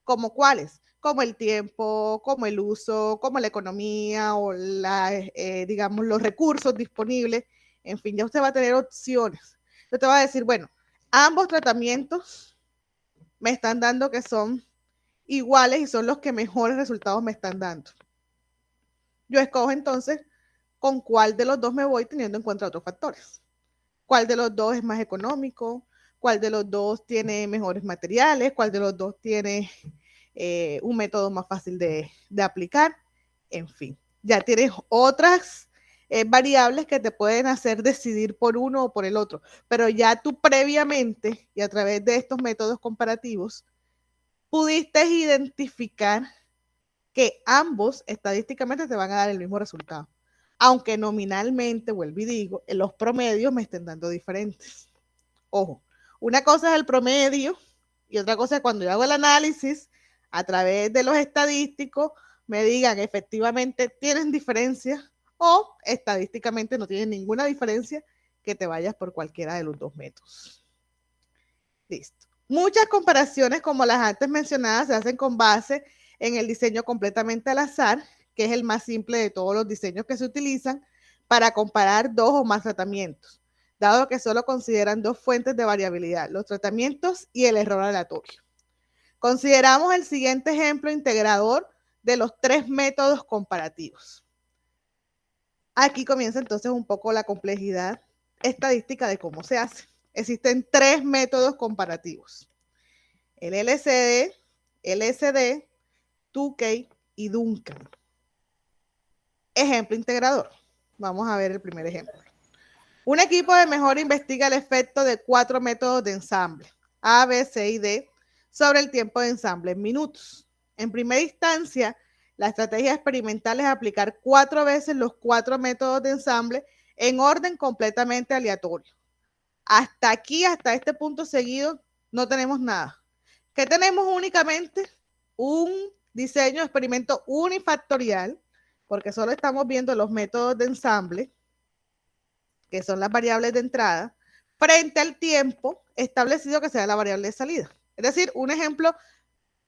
Speaker 1: ¿Como cuáles? Como el tiempo, como el uso, como la economía o digamos, los recursos disponibles. En fin, ya usted va a tener opciones. Usted va a decir, bueno, ambos tratamientos me están dando que son iguales y son los que mejores resultados me están dando. Yo escojo entonces con cuál de los dos me voy teniendo en cuenta otros factores. ¿Cuál de los dos es más económico? ¿Cuál de los dos tiene mejores materiales? ¿Cuál de los dos tiene un método más fácil de aplicar? En fin, ya tienes otras variables que te pueden hacer decidir por uno o por el otro, pero ya tú previamente y a través de estos métodos comparativos pudiste identificar que ambos estadísticamente te van a dar el mismo resultado, aunque nominalmente, vuelvo y digo, en los promedios me estén dando diferentes. Ojo, una cosa es el promedio y otra cosa es cuando yo hago el análisis a través de los estadísticos me digan efectivamente tienen diferencias o estadísticamente no tienen ninguna diferencia, que te vayas por cualquiera de los dos métodos. Listo. Muchas comparaciones como las antes mencionadas se hacen con base en el diseño completamente al azar, que es el más simple de todos los diseños que se utilizan para comparar dos o más tratamientos. dado que solo consideran dos fuentes de variabilidad, los tratamientos y el error aleatorio. Consideramos el siguiente ejemplo integrador de los tres métodos comparativos. Aquí comienza entonces un poco la complejidad estadística de cómo se hace. Existen tres métodos comparativos: el LCD, LSD, Tukey y Duncan. Ejemplo integrador. Vamos a ver el primer ejemplo. Un equipo de mejora investiga el efecto de 4 métodos de ensamble, A, B, C y D, sobre el tiempo de ensamble en minutos. En primera instancia, la estrategia experimental es aplicar 4 veces los 4 métodos de ensamble en orden completamente aleatorio. Hasta aquí, hasta este punto seguido, no tenemos nada. ¿Qué tenemos únicamente? Un diseño de experimento unifactorial, porque solo estamos viendo los métodos de ensamble, que son las variables de entrada, frente al tiempo establecido que sea la variable de salida. Es decir, un ejemplo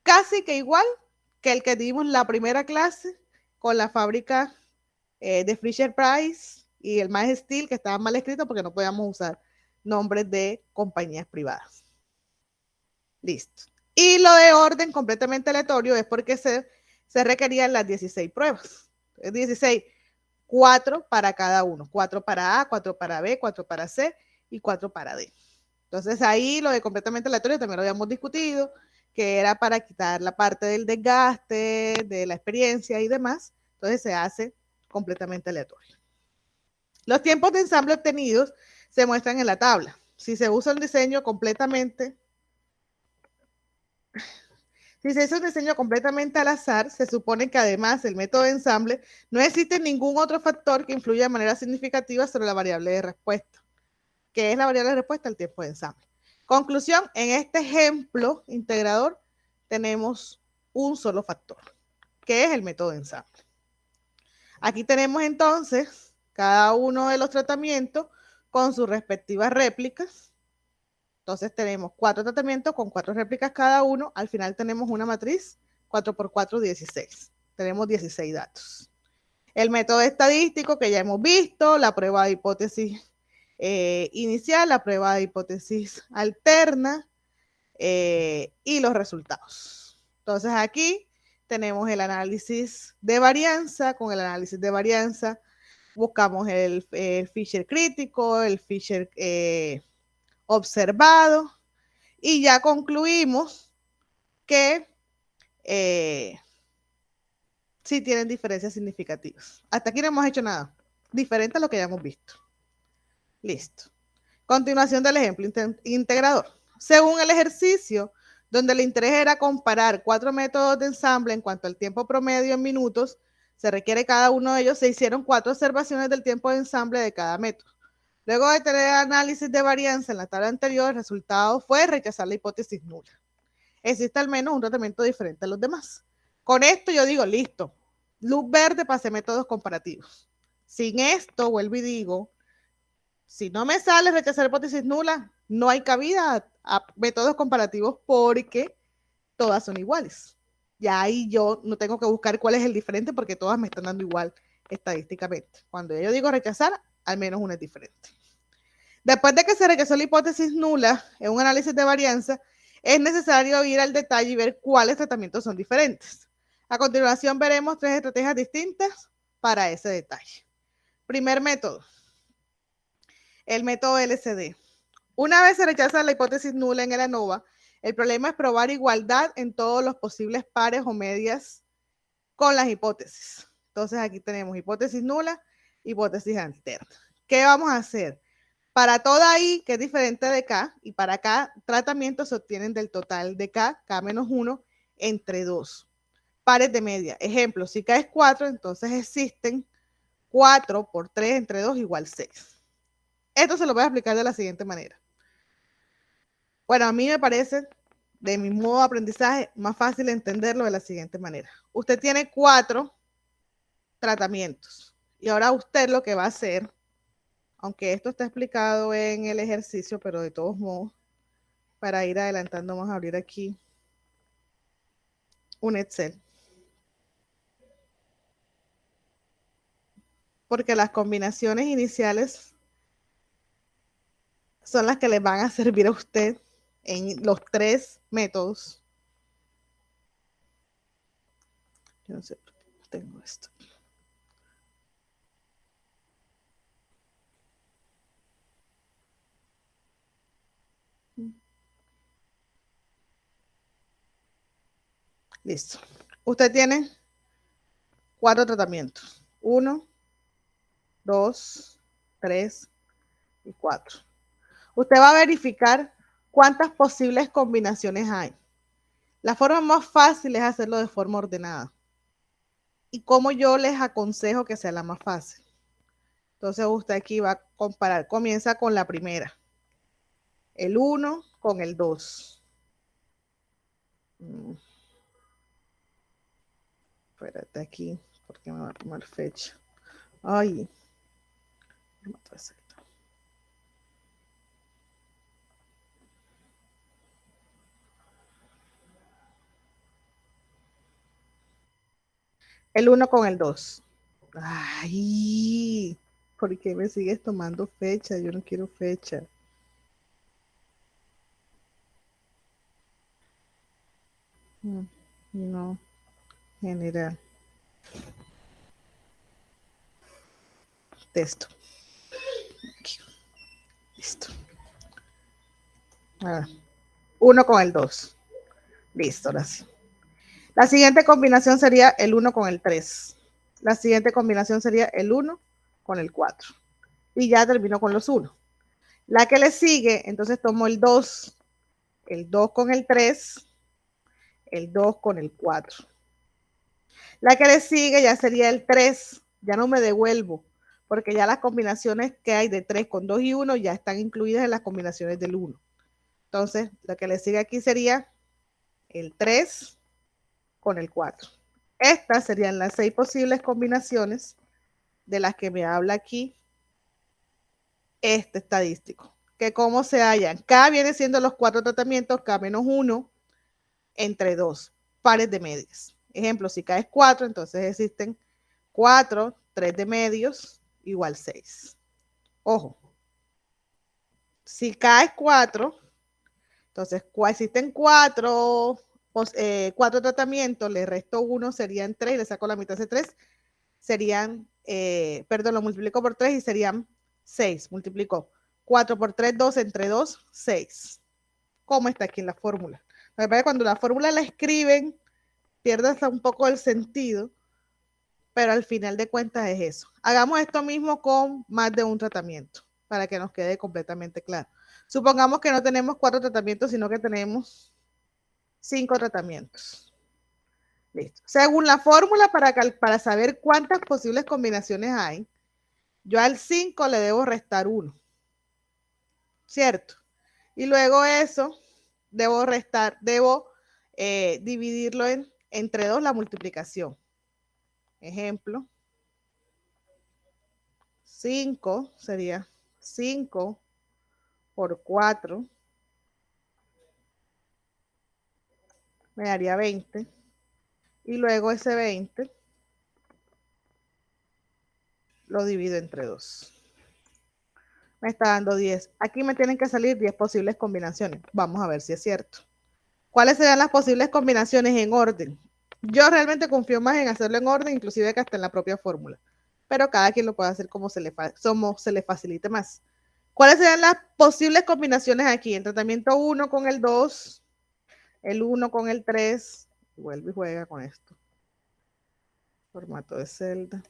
Speaker 1: casi que igual que el que dimos en la primera clase con la fábrica de Fisher Price y el Mass Steel, que estaban mal escritos porque no podíamos usar nombres de compañías privadas. Listo. Y lo de orden completamente aleatorio es porque se requerían las 16 pruebas. Es 16, 4 para cada uno. 4 para A, 4 para B, 4 para C y 4 para D. Entonces ahí lo de completamente aleatorio también lo habíamos discutido, que era para quitar la parte del desgaste, de la experiencia y demás. Entonces se hace completamente aleatorio. Los tiempos de ensamble obtenidos se muestran en la tabla. Si se usa un diseño completamente Si se hace un diseño completamente al azar, se supone que además del método de ensamble no existe ningún otro factor que influya de manera significativa sobre la variable de respuesta. ¿Qué es la variable de respuesta? El tiempo de ensamble. Conclusión, en este ejemplo integrador tenemos un solo factor, que es el método de ensamble. Aquí tenemos entonces cada uno de los tratamientos con sus respectivas réplicas. Entonces tenemos 4 tratamientos con 4 réplicas cada uno. Al final tenemos una matriz 4 por 4, 16. Tenemos 16 datos. El método estadístico que ya hemos visto, la prueba de hipótesis inicial, la prueba de hipótesis alterna y los resultados. Entonces aquí tenemos el análisis de varianza. Con el análisis de varianza buscamos el Fisher crítico, el Fisher observado, y ya concluimos que sí tienen diferencias significativas. Hasta aquí no hemos hecho nada diferente a lo que ya hemos visto. Listo. Continuación del ejemplo integrador. Según el ejercicio, donde el interés era comparar 4 métodos de ensamble en cuanto al tiempo promedio en minutos, se requiere cada uno de ellos, se hicieron 4 observaciones del tiempo de ensamble de cada método. Luego de tener análisis de varianza en la tabla anterior, el resultado fue rechazar la hipótesis nula. Existe al menos un tratamiento diferente a los demás. Con esto yo digo, listo, luz verde para hacer métodos comparativos. Sin esto, vuelvo y digo, si no me sale rechazar hipótesis nula, no hay cabida a métodos comparativos porque todas son iguales. Ya ahí yo no tengo que buscar cuál es el diferente porque todas me están dando igual estadísticamente. Cuando yo digo rechazar, al menos una es diferente. Después de que se rechazó la hipótesis nula en un análisis de varianza, es necesario ir al detalle y ver cuáles tratamientos son diferentes. A continuación veremos 3 estrategias distintas para ese detalle. Primer método, el método LCD. Una vez se rechaza la hipótesis nula en el ANOVA, el problema es probar igualdad en todos los posibles pares o medias con las hipótesis. Entonces aquí tenemos hipótesis nula, hipótesis alterna. ¿Qué vamos a hacer? Para toda I, que es diferente de K, y para K, tratamientos se obtienen del total de K, K menos 1, entre 2. Pares de media. Ejemplo, si K es 4, entonces existen 4 por 3 entre 2 igual 6. Esto se lo voy a explicar de la siguiente manera. Bueno, a mí me parece, de mi modo de aprendizaje, más fácil entenderlo de la siguiente manera. Usted tiene 4 tratamientos. Y ahora usted lo que va a hacer, aunque esto está explicado en el ejercicio, pero de todos modos, para ir adelantando, vamos a abrir aquí un Excel. Porque las combinaciones iniciales son las que les van a servir a usted en los 3 métodos. Yo no sé por qué tengo esto. Listo. Usted tiene 4 tratamientos. 1, 2, 3 y 4. Usted va a verificar cuántas posibles combinaciones hay. La forma más fácil es hacerlo de forma ordenada. Y como yo les aconsejo que sea la más fácil. Entonces usted aquí va a comparar. Comienza con la primera. El 1 con el 2. Espérate aquí, porque me va a tomar fecha. Ay. El 1 con el 2. Ay, ¿por qué me sigues tomando fecha? Yo no quiero fecha. No, general. Texto. Aquí. Listo. 1 con el 2. Listo, ahora sí. La siguiente combinación sería el 1 con el 3. La siguiente combinación sería el 1 con el 4. Y ya termino con los 1. La que le sigue, entonces tomo el 2 con el 3, el 2 con el 4. La que le sigue ya sería el 3. Ya no me devuelvo, porque ya las combinaciones que hay de 3 con 2 y 1 ya están incluidas en las combinaciones del 1. Entonces, lo que le sigue aquí sería el 3 con el 4. Estas serían las 6 posibles combinaciones de las que me habla aquí este estadístico. Que cómo se hallan. K viene siendo los 4 tratamientos, K menos 1 entre 2 pares de medias. Ejemplo, si K es 4, entonces existen 4, 3 de medios, igual 6. Ojo. Si K es 4, entonces existen 4 tratamientos, le resto 1, serían 3, le saco la mitad de 3, serían, lo multiplico por 3 y serían 6. Multiplico 4 por 3, 2, entre 2, 6. ¿Cómo está aquí en la fórmula? Cuando la fórmula la escriben, pierde hasta un poco el sentido, pero al final de cuentas es eso. Hagamos esto mismo con más de un tratamiento, para que nos quede completamente claro. Supongamos que no tenemos 4 tratamientos, sino que tenemos 5 tratamientos. Listo. Según la fórmula, para saber cuántas posibles combinaciones hay, yo al 5 le debo restar 1. ¿Cierto? Y luego eso, debo dividirlo entre 2 la multiplicación. Ejemplo, 5 sería 5 por 4, me daría 20. Y luego ese 20 lo divido entre 2. Me está dando 10. Aquí me tienen que salir 10 posibles combinaciones. Vamos a ver si es cierto. ¿Cuáles serían las posibles combinaciones en orden? Yo realmente confío más en hacerlo en orden, inclusive que hasta en la propia fórmula. Pero cada quien lo puede hacer como se le facilite más. ¿Cuáles serían las posibles combinaciones aquí? El tratamiento 1 con el 2, el 1 con el 3. Vuelve y juega con esto. Formato de celda.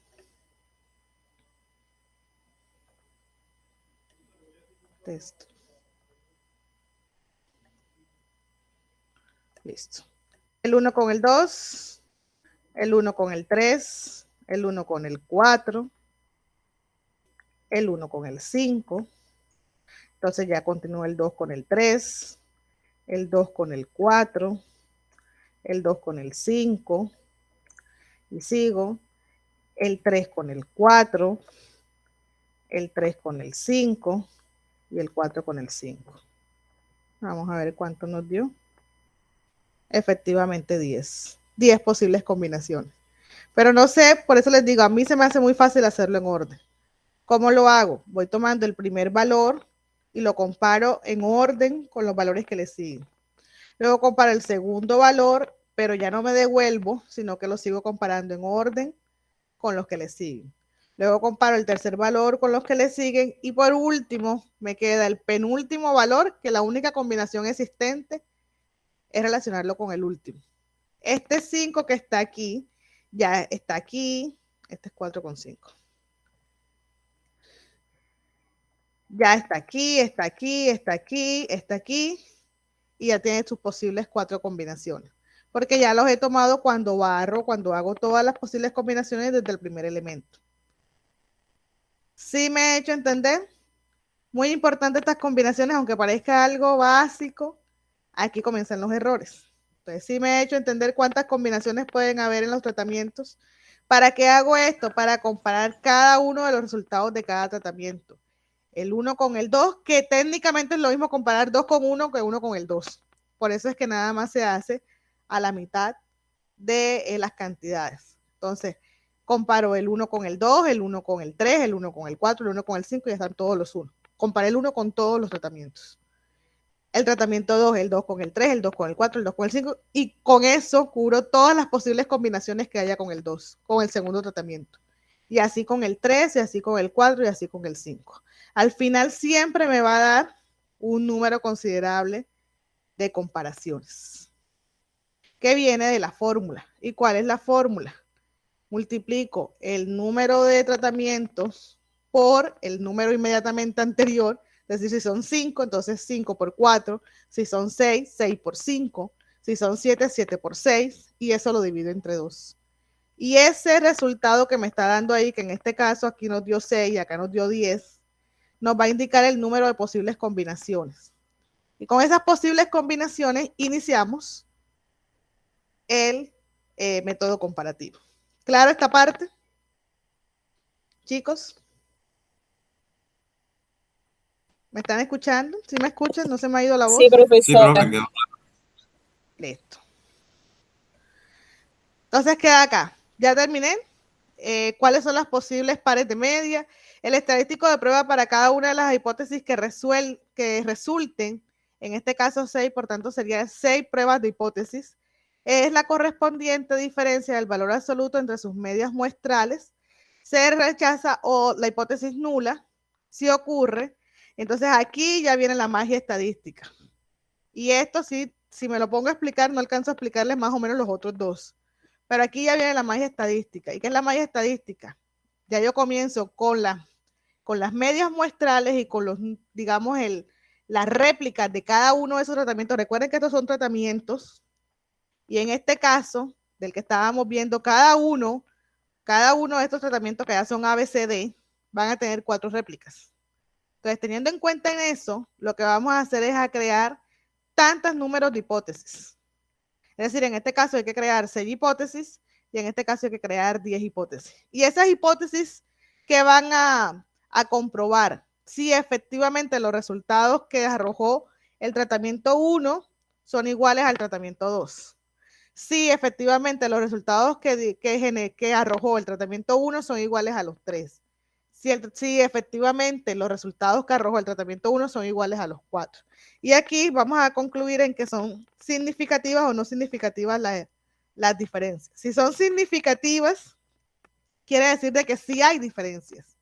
Speaker 1: Texto. Listo. El 1 con el 2, el 1 con el 3, el 1 con el 4, el 1 con el 5. Entonces ya continúa el 2 con el 3, el 2 con el 4, el 2 con el 5, y sigo, el 3 con el 4, el 3 con el 5 y el 4 con el 5. Vamos a ver cuánto nos dio. Efectivamente 10. 10 posibles combinaciones. Pero no sé, por eso les digo, a mí se me hace muy fácil hacerlo en orden. ¿Cómo lo hago? Voy tomando el primer valor, y lo comparo en orden con los valores que le siguen. Luego comparo el segundo valor, pero ya no me devuelvo, sino que lo sigo comparando en orden con los que le siguen. Luego comparo el tercer valor con los que le siguen y por último me queda el penúltimo valor, que la única combinación existente es relacionarlo con el último. Este 5 que está aquí, ya está aquí, este es 4,5. Ya está aquí, está aquí, está aquí, está aquí y ya tiene sus posibles 4 combinaciones. Porque ya los he tomado cuando barro, cuando hago todas las posibles combinaciones desde el primer elemento. ¿Sí me he hecho entender? Muy importante estas combinaciones, aunque parezca algo básico, aquí comienzan los errores. Entonces, sí me he hecho entender cuántas combinaciones pueden haber en los tratamientos. ¿Para qué hago esto? Para comparar cada uno de los resultados de cada tratamiento. El 1 con el 2, que técnicamente es lo mismo comparar 2 con 1 que 1 con el 2. Por eso es que nada más se hace a la mitad de las cantidades. Entonces, comparo el 1 con el 2, el 1 con el 3, el 1 con el 4, el 1 con el 5 y ya están todos los 1. Comparé el 1 con todos los tratamientos. El tratamiento 2, el 2 con el 3, el 2 con el 4, el 2 con el 5 y con eso cubro todas las posibles combinaciones que haya con el 2, con el segundo tratamiento. Y así con el 3, y así con el 4 y así con el 5. Al final siempre me va a dar un número considerable de comparaciones que viene de la fórmula. ¿Y cuál es la fórmula? Multiplico el número de tratamientos por el número inmediatamente anterior, es decir, si son 5, entonces 5 por 4, si son 6, 6 por 5, si son 7, 7 por 6, y eso lo divido entre 2. Y ese resultado que me está dando ahí, que en este caso aquí nos dio 6 y acá nos dio 10, nos va a indicar el número de posibles combinaciones. Y con esas posibles combinaciones iniciamos el método comparativo. ¿Claro esta parte? Chicos, ¿me están escuchando? ¿Sí me escuchan? ¿No se me ha ido la voz?
Speaker 5: Sí,
Speaker 3: Sí, profe,
Speaker 5: profesora.
Speaker 3: quedó.
Speaker 1: Listo. Entonces queda acá. Ya terminé. ¿Cuáles son las posibles pares de media? El estadístico de prueba para cada una de las hipótesis que resulten, en este caso 6, por tanto serían 6 pruebas de hipótesis. Es la correspondiente diferencia del valor absoluto entre sus medias muestrales. Se rechaza o la hipótesis nula, si ocurre. Entonces aquí ya viene la magia estadística. Y esto sí, si me lo pongo a explicar, no alcanzo a explicarles más o menos los otros dos. Pero aquí ya viene la magia estadística. ¿Y qué es la magia estadística? Ya yo comienzo con las medias muestrales y con los, digamos, las réplicas de cada uno de esos tratamientos. Recuerden que estos son tratamientos y en este caso, del que estábamos viendo, cada uno de estos tratamientos que ya son ABCD van a tener 4 réplicas. Entonces, teniendo en cuenta en eso, lo que vamos a hacer es a crear tantos números de hipótesis. Es decir, en este caso hay que crear 6 hipótesis y en este caso hay que crear 10 hipótesis. Y esas hipótesis que van a comprobar si efectivamente los resultados que arrojó el tratamiento 1 son iguales al tratamiento 2. Si efectivamente los resultados que arrojó el tratamiento 1 son iguales a los 3. Si efectivamente los resultados que arrojó el tratamiento 1 son iguales a los 4. Y aquí vamos a concluir en que son significativas o no significativas las diferencias. Si son significativas, quiere decir de que sí hay diferencias.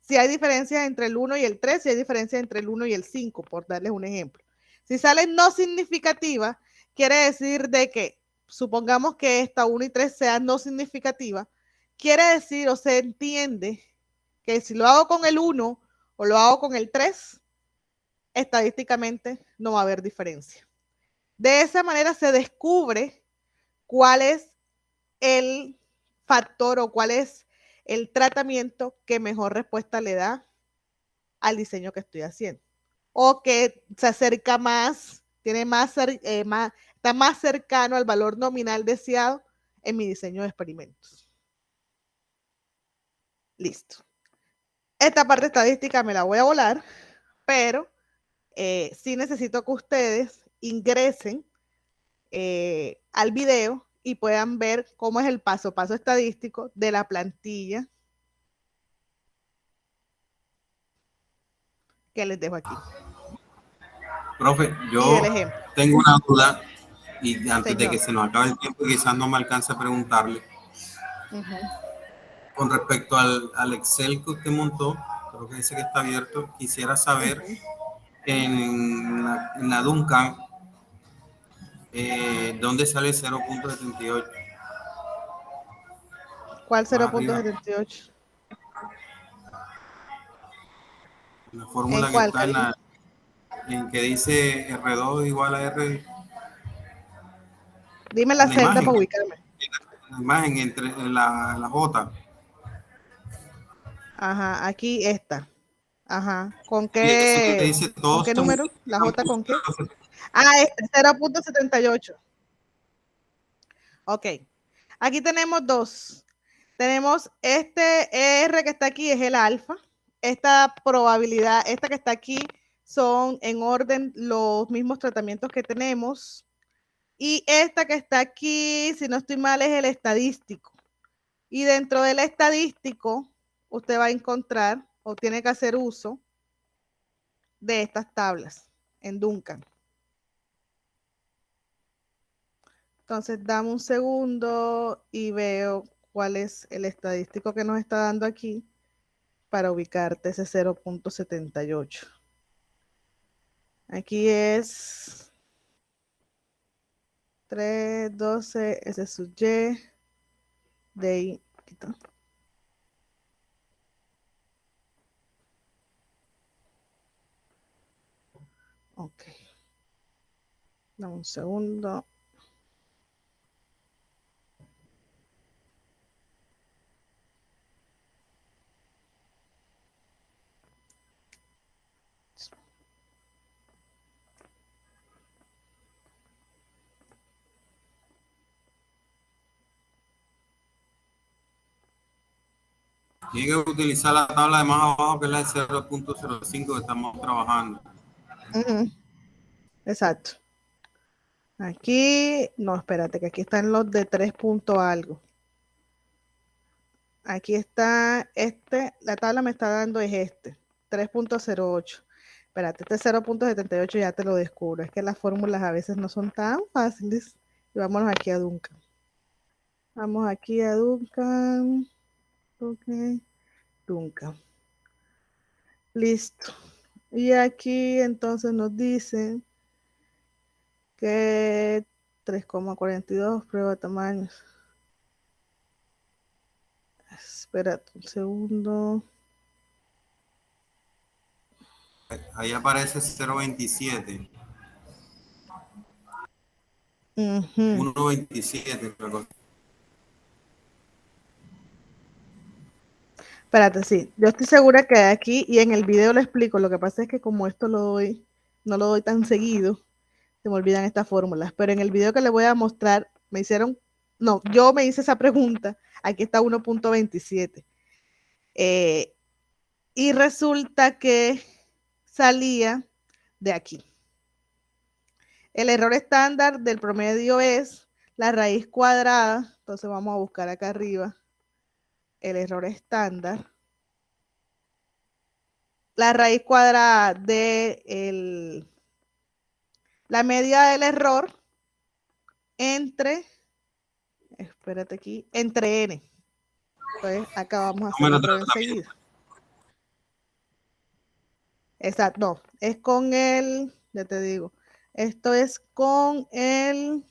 Speaker 1: Si hay diferencias entre el 1 y el 3, si hay diferencias entre el 1 y el 5, por darles un ejemplo. Si salen no significativas, quiere decir de que, supongamos que esta 1 y 3 sean no significativas, quiere decir o se entiende que si lo hago con el 1 o lo hago con el 3, estadísticamente no va a haber diferencia. De esa manera se descubre cuál es el factor o cuál es el tratamiento que mejor respuesta le da al diseño que estoy haciendo. O que se acerca más, está más cercano al valor nominal deseado en mi diseño de experimentos. Listo. Esta parte estadística me la voy a volar, pero sí necesito que ustedes ingresen al video y puedan ver cómo es el paso a paso estadístico de la plantilla que les dejo aquí.
Speaker 3: Profe,
Speaker 1: Y
Speaker 3: yo
Speaker 1: del ejemplo.
Speaker 3: tengo una duda y antes de
Speaker 1: Señor.
Speaker 3: que se nos acabe el tiempo, quizás no me alcance a preguntarle.
Speaker 1: Ujú.
Speaker 3: Con respecto al Excel que usted montó, creo que dice que está abierto, quisiera saber en la Duncan, ¿dónde sale 0.78?
Speaker 1: ¿Cuál
Speaker 3: Más arriba,
Speaker 1: 0.78?
Speaker 3: la
Speaker 1: ¿En
Speaker 3: fórmula que
Speaker 1: cuál,
Speaker 3: está
Speaker 1: cariño?
Speaker 3: en que dice R2 igual a R
Speaker 1: Dime la
Speaker 3: en la
Speaker 1: celda
Speaker 3: imagen,
Speaker 1: para ubicarme.
Speaker 3: entre la J.
Speaker 1: Ajá, aquí está. Ajá.
Speaker 3: Y eso que dice
Speaker 1: ¿Con
Speaker 3: todos
Speaker 1: qué
Speaker 3: se
Speaker 1: número? ¿La J
Speaker 3: multiplican
Speaker 1: con qué?
Speaker 3: por
Speaker 1: Ah, este, 0.78. Ok. Aquí tenemos dos. Tenemos este R que está aquí, es el alfa. Esta probabilidad, esta que está aquí, son en orden los mismos tratamientos que tenemos. Y esta que está aquí, si no estoy mal, es el estadístico. Y dentro del estadístico, usted va a encontrar o tiene que hacer uso de estas tablas en Duncan. Entonces, dame un segundo y veo cuál es el estadístico que nos está dando aquí para ubicarte ese 0.78. Aquí es 3, 12, ese es su Y, de ahí. Ok. Dame un segundo.
Speaker 3: Tiene que utilizar la tabla de más abajo, que es la de 0.05 que estamos trabajando.
Speaker 1: Exacto. Aquí, no, espérate, que aquí están los de 3 punto algo. Aquí está la tabla me está dando es 3.08. Espérate, este 0.78 ya te lo descubro. Es que las fórmulas a veces no son tan fáciles. Y vámonos aquí a Duncan. Vamos aquí a Duncan. Ok, Duncan. Listo. Y aquí entonces nos dicen que 3,42 prueba de tamaños. Espérate un segundo.
Speaker 3: Ahí aparece 0.27. 1.27.
Speaker 1: Espérate, sí. Yo estoy segura que aquí y en el video lo explico. Lo que pasa es que como esto no lo doy tan seguido, se me olvidan estas fórmulas. Pero en el video que les voy a mostrar, yo me hice esa pregunta. Aquí está 1.27. Y resulta que salía de aquí. El error estándar del promedio es la raíz cuadrada. Entonces vamos a buscar acá arriba el error estándar. La raíz cuadrada de la media del error espérate aquí, entre n. Entonces acá vamos a hacer la
Speaker 3: Número de
Speaker 1: prueba
Speaker 3: tratamiento.
Speaker 1: enseguida. Exacto, no, es ya te digo, esto es con el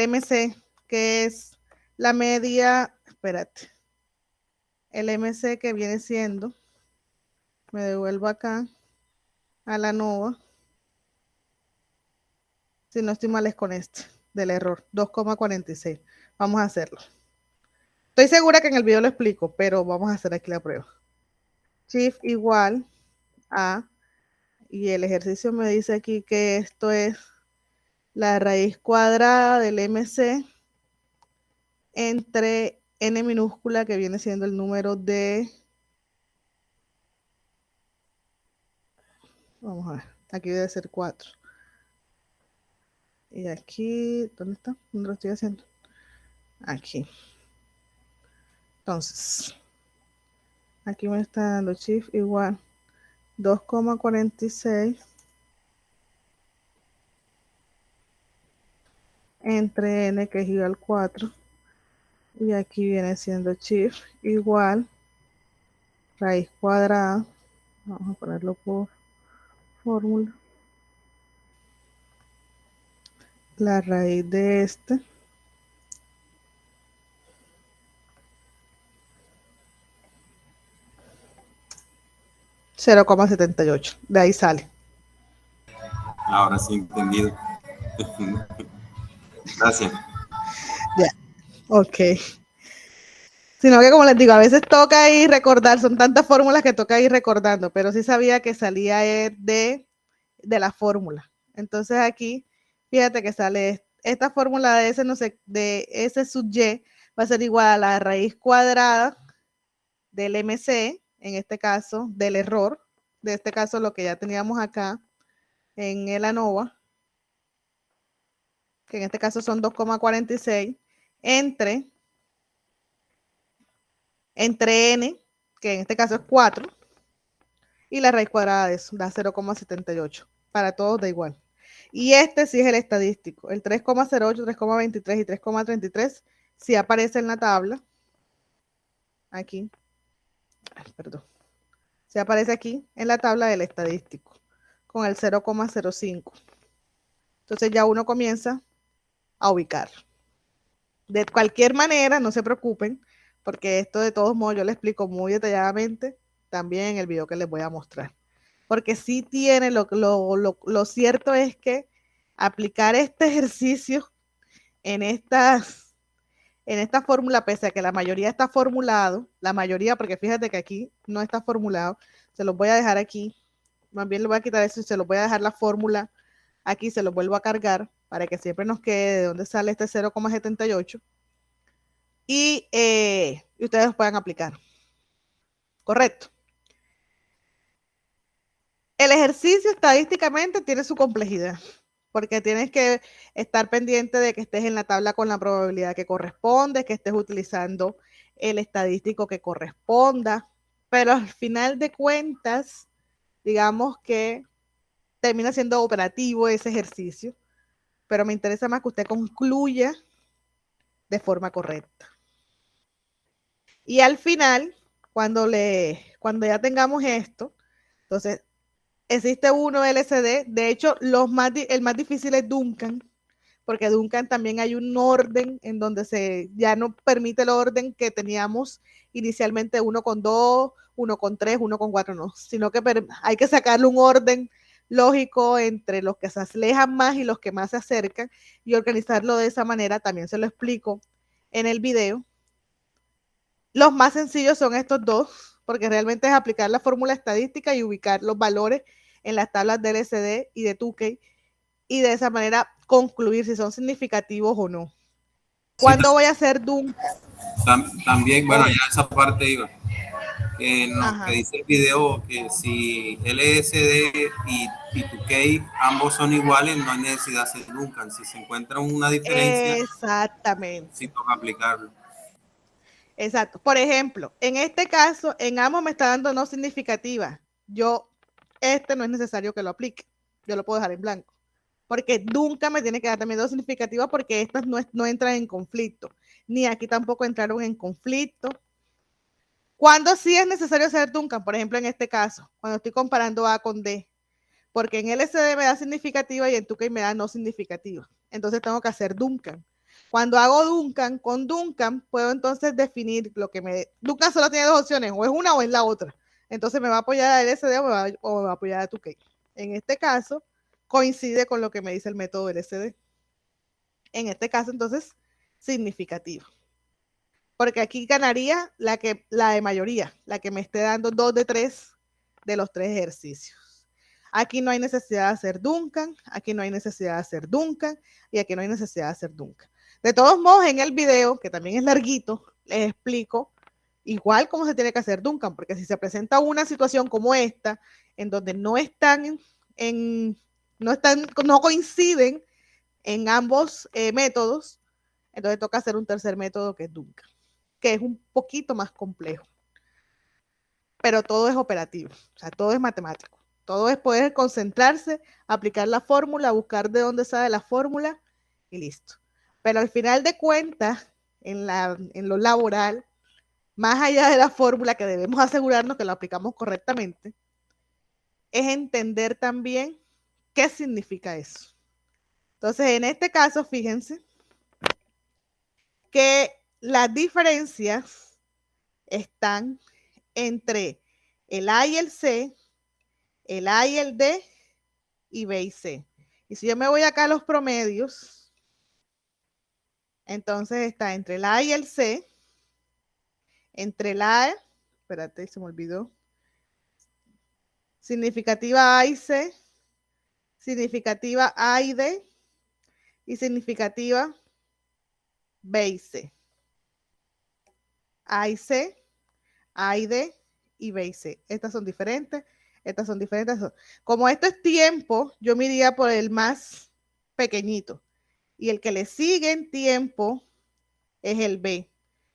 Speaker 1: MC, que es la media, espérate, el MC que viene siendo, me devuelvo acá a la nova, si no estoy mal es con del error, 2,46. Vamos a hacerlo. Estoy segura que en el video lo explico, pero vamos a hacer aquí la prueba. Shift igual a, y el ejercicio me dice aquí que esto es la raíz cuadrada del MC entre n minúscula, que viene siendo el número vamos a ver, aquí debe ser 4. Y aquí, ¿dónde está? ¿Dónde lo estoy haciendo? Aquí. Entonces, aquí me está dando shift igual 2,46 entre n, que es igual a 4, y aquí viene siendo shift igual raíz cuadrada, vamos a ponerlo por fórmula, la raíz de este 0,78, de ahí sale.
Speaker 3: Ahora sí, entendido. Gracias.
Speaker 1: Ya, ok. Sino que, como les digo, a veces toca ir recordar, son tantas fórmulas que toca ir recordando, pero sí sabía que salía de la fórmula. Entonces aquí, fíjate que sale esta fórmula de S, no sé, de S sub Y va a ser igual a la raíz cuadrada del MC, en este caso, del error, de este caso lo que ya teníamos acá en el ANOVA, que en este caso son 2,46, entre n, que en este caso es 4, y la raíz cuadrada de eso da 0,78. Para todos da igual. Y este sí es el estadístico. El 3,08, 3,23 y 3,33 sí aparece en la tabla. Aquí. Perdón. Sí aparece aquí en la tabla del estadístico. Con el 0,05. Entonces ya uno comienza a ubicar. De cualquier manera, no se preocupen, porque esto de todos modos yo les explico muy detalladamente también en el video que les voy a mostrar. Porque sí tiene, lo cierto es que aplicar este ejercicio en esta fórmula, pese a que la mayoría está formulado, la mayoría, porque fíjate que aquí no está formulado, se los voy a dejar aquí, más bien le voy a quitar eso y se los voy a dejar la fórmula aquí, se los vuelvo a cargar para que siempre nos quede de dónde sale este 0,78 y ustedes los puedan aplicar. Correcto. El ejercicio estadísticamente tiene su complejidad, porque tienes que estar pendiente de que estés en la tabla con la probabilidad que corresponde, que estés utilizando el estadístico que corresponda, pero al final de cuentas, digamos que termina siendo operativo ese ejercicio, pero me interesa más que usted concluya de forma correcta. Y al final, cuando ya tengamos esto, entonces existe uno LCD, de hecho el más difícil es Duncan, porque Duncan también hay un orden en donde ya no permite el orden que teníamos inicialmente 1,2, 1,3, 1,4, no, sino que hay que sacarle un orden lógico entre los que se alejan más y los que más se acercan y organizarlo de esa manera, también se lo explico en el video. Los más sencillos son estos dos, porque realmente es aplicar la fórmula estadística y ubicar los valores en las tablas de LCD y de Tukey, y de esa manera concluir si son significativos o no. ¿Cuándo voy a hacer Duncan?
Speaker 3: También, bueno, ya esa parte iba. Que dice el video que si LSD y Tukey ambos son iguales, no hay necesidad de hacer Duncan. Si se encuentra una diferencia,
Speaker 1: exactamente,
Speaker 3: sí toca aplicarlo.
Speaker 1: Exacto. Por ejemplo, en este caso, en ambos me está dando no significativa. No es necesario que lo aplique. Yo lo puedo dejar en blanco. Porque nunca me tiene que dar también no significativa porque estas no entran en conflicto. Ni aquí tampoco entraron en conflicto. ¿Cuándo sí es necesario hacer Duncan? Por ejemplo, en este caso, cuando estoy comparando A con D. Porque en LCD me da significativa y en Tukey me da no significativa. Entonces tengo que hacer Duncan. Cuando hago Duncan, con Duncan puedo entonces definir lo que me... Duncan solo tiene dos opciones, o es una o es la otra. Entonces me va a apoyar a LSD o me va a apoyar a Tukey. En este caso, coincide con lo que me dice el método LSD. En este caso, entonces, significativo. Porque aquí ganaría la de mayoría, la que me esté dando 2 de 3 de los 3 ejercicios. Aquí no hay necesidad de hacer Duncan, aquí no hay necesidad de hacer Duncan y aquí no hay necesidad de hacer Duncan. De todos modos, en el video, que también es larguito, les explico igual cómo se tiene que hacer Duncan, porque si se presenta una situación como esta, en donde no coinciden en ambos métodos, entonces toca hacer un tercer método que es Duncan, que es un poquito más complejo. pero todo es operativo, o sea, todo es matemático. Todo es poder concentrarse, aplicar la fórmula, buscar de dónde sale la fórmula y listo. Pero al final de cuentas, en lo laboral, más allá de la fórmula, que debemos asegurarnos que lo aplicamos correctamente, es entender también qué significa eso. Entonces, en este caso, fíjense que las diferencias están entre el A y el C, el A y el D, y B y C. Y si yo me voy acá a los promedios, entonces está entre el A y el C, entre el A, espérate, se me olvidó, significativa A y C, significativa A y D, y significativa B y C. A y C, A y D, y B y C. Estas son diferentes, estas son diferentes. Como esto es tiempo, yo me iría por el más pequeñito. Y el que le sigue en tiempo es el B.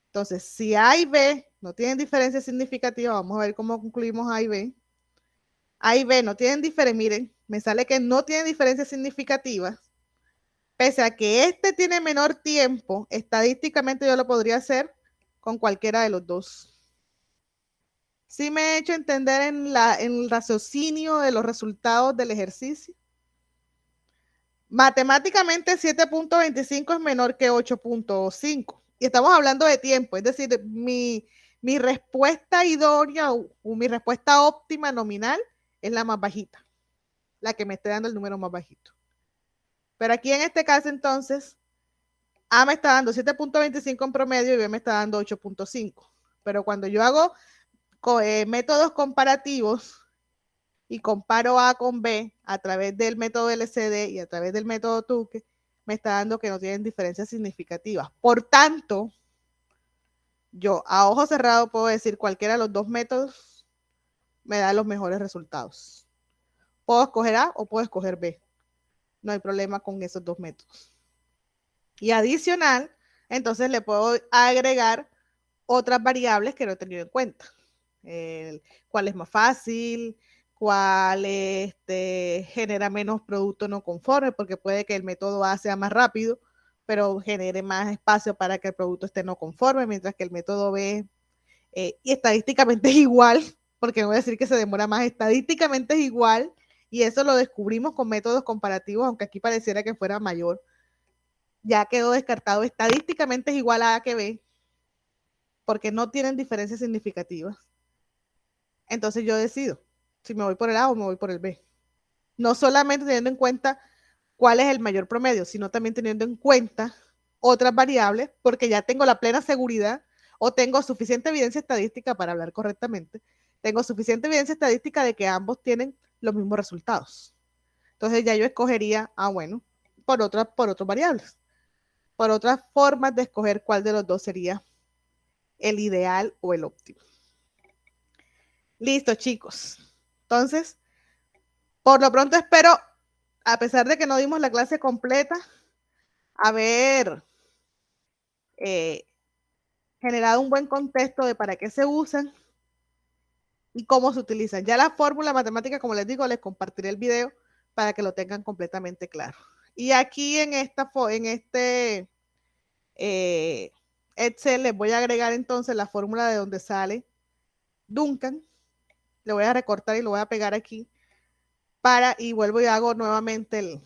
Speaker 1: Entonces, si A y B no tienen diferencia significativa, vamos a ver cómo concluimos A y B. A y B no tienen diferencia, miren, me sale que no tienen diferencia significativa. Pese a que este tiene menor tiempo, estadísticamente yo lo podría hacer con cualquiera de los dos. Sí me he hecho entender en el raciocinio de los resultados del ejercicio. Matemáticamente 7.25 es menor que 8.5. Y estamos hablando de tiempo, es decir, mi respuesta idónea o mi respuesta óptima nominal es la más bajita, la que me esté dando el número más bajito. Pero aquí en este caso entonces, A me está dando 7.25 en promedio y B me está dando 8.5. Pero cuando yo hago métodos comparativos y comparo A con B a través del método LCD y a través del método Tukey, me está dando que no tienen diferencias significativas. Por tanto, yo a ojo cerrado puedo decir cualquiera de los dos métodos me da los mejores resultados. Puedo escoger A o puedo escoger B. No hay problema con esos dos métodos. Y adicional, entonces le puedo agregar otras variables que no he tenido en cuenta. Cuál es más fácil, cuál genera menos producto no conforme, porque puede que el método A sea más rápido, pero genere más espacio para que el producto esté no conforme, mientras que el método B y estadísticamente es igual, porque no voy a decir que se demora más, estadísticamente es igual, y eso lo descubrimos con métodos comparativos, aunque aquí pareciera que fuera mayor. Ya quedó descartado, estadísticamente es igual a A que B, porque no tienen diferencias significativas. Entonces yo decido si me voy por el A o me voy por el B. No solamente teniendo en cuenta cuál es el mayor promedio, sino también teniendo en cuenta otras variables, porque ya tengo la plena seguridad o tengo suficiente evidencia estadística para hablar correctamente. Tengo suficiente evidencia estadística de que ambos tienen los mismos resultados. Entonces ya yo escogería, bueno, por otras variables, por otras formas de escoger cuál de los dos sería el ideal o el óptimo. Listo, chicos. Entonces, por lo pronto espero, a pesar de que no dimos la clase completa, haber generado un buen contexto de para qué se usan y cómo se utilizan. Ya la fórmula matemática, como les digo, les compartiré el video para que lo tengan completamente claro. Y aquí en este Excel les voy a agregar entonces la fórmula de donde sale Duncan. Le voy a recortar y lo voy a pegar aquí y vuelvo y hago nuevamente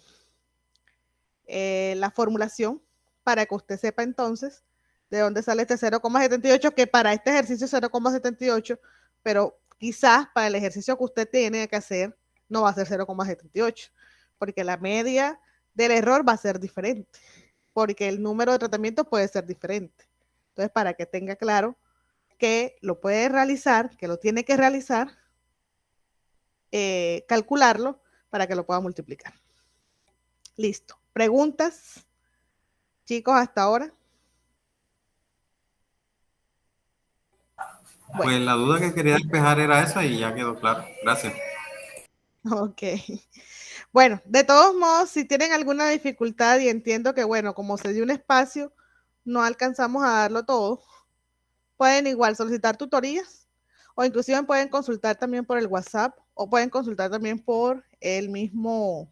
Speaker 1: la formulación para que usted sepa entonces de dónde sale este 0,78, que para este ejercicio es 0,78, pero quizás para el ejercicio que usted tiene que hacer no va a ser 0,78, porque la media del error va a ser diferente, porque el número de tratamientos puede ser diferente. Entonces, para que tenga claro que lo puede realizar, que lo tiene que realizar, calcularlo para que lo pueda multiplicar. Listo. ¿Preguntas, chicos, hasta ahora?
Speaker 3: Bueno. Pues la duda que quería despejar era esa y ya quedó claro. Gracias.
Speaker 1: Ok. Bueno, de todos modos, si tienen alguna dificultad y entiendo que, bueno, como se dio un espacio, no alcanzamos a darlo todo, pueden igual solicitar tutorías O inclusive pueden consultar también por el WhatsApp o pueden consultar también por el mismo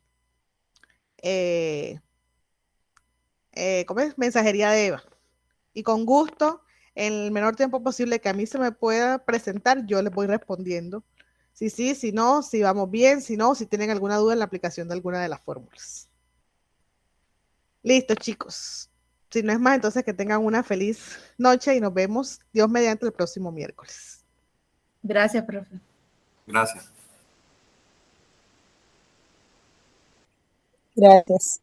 Speaker 1: ¿cómo es? Mensajería de Eva. Y con gusto, en el menor tiempo posible que a mí se me pueda presentar, yo les voy respondiendo. Si sí, si no, si vamos bien, si no, si tienen alguna duda en la aplicación de alguna de las fórmulas. Listo, chicos. Si no es más, entonces que tengan una feliz noche y nos vemos, Dios mediante, el próximo miércoles.
Speaker 6: Gracias, profe.
Speaker 3: Gracias.
Speaker 5: Gracias.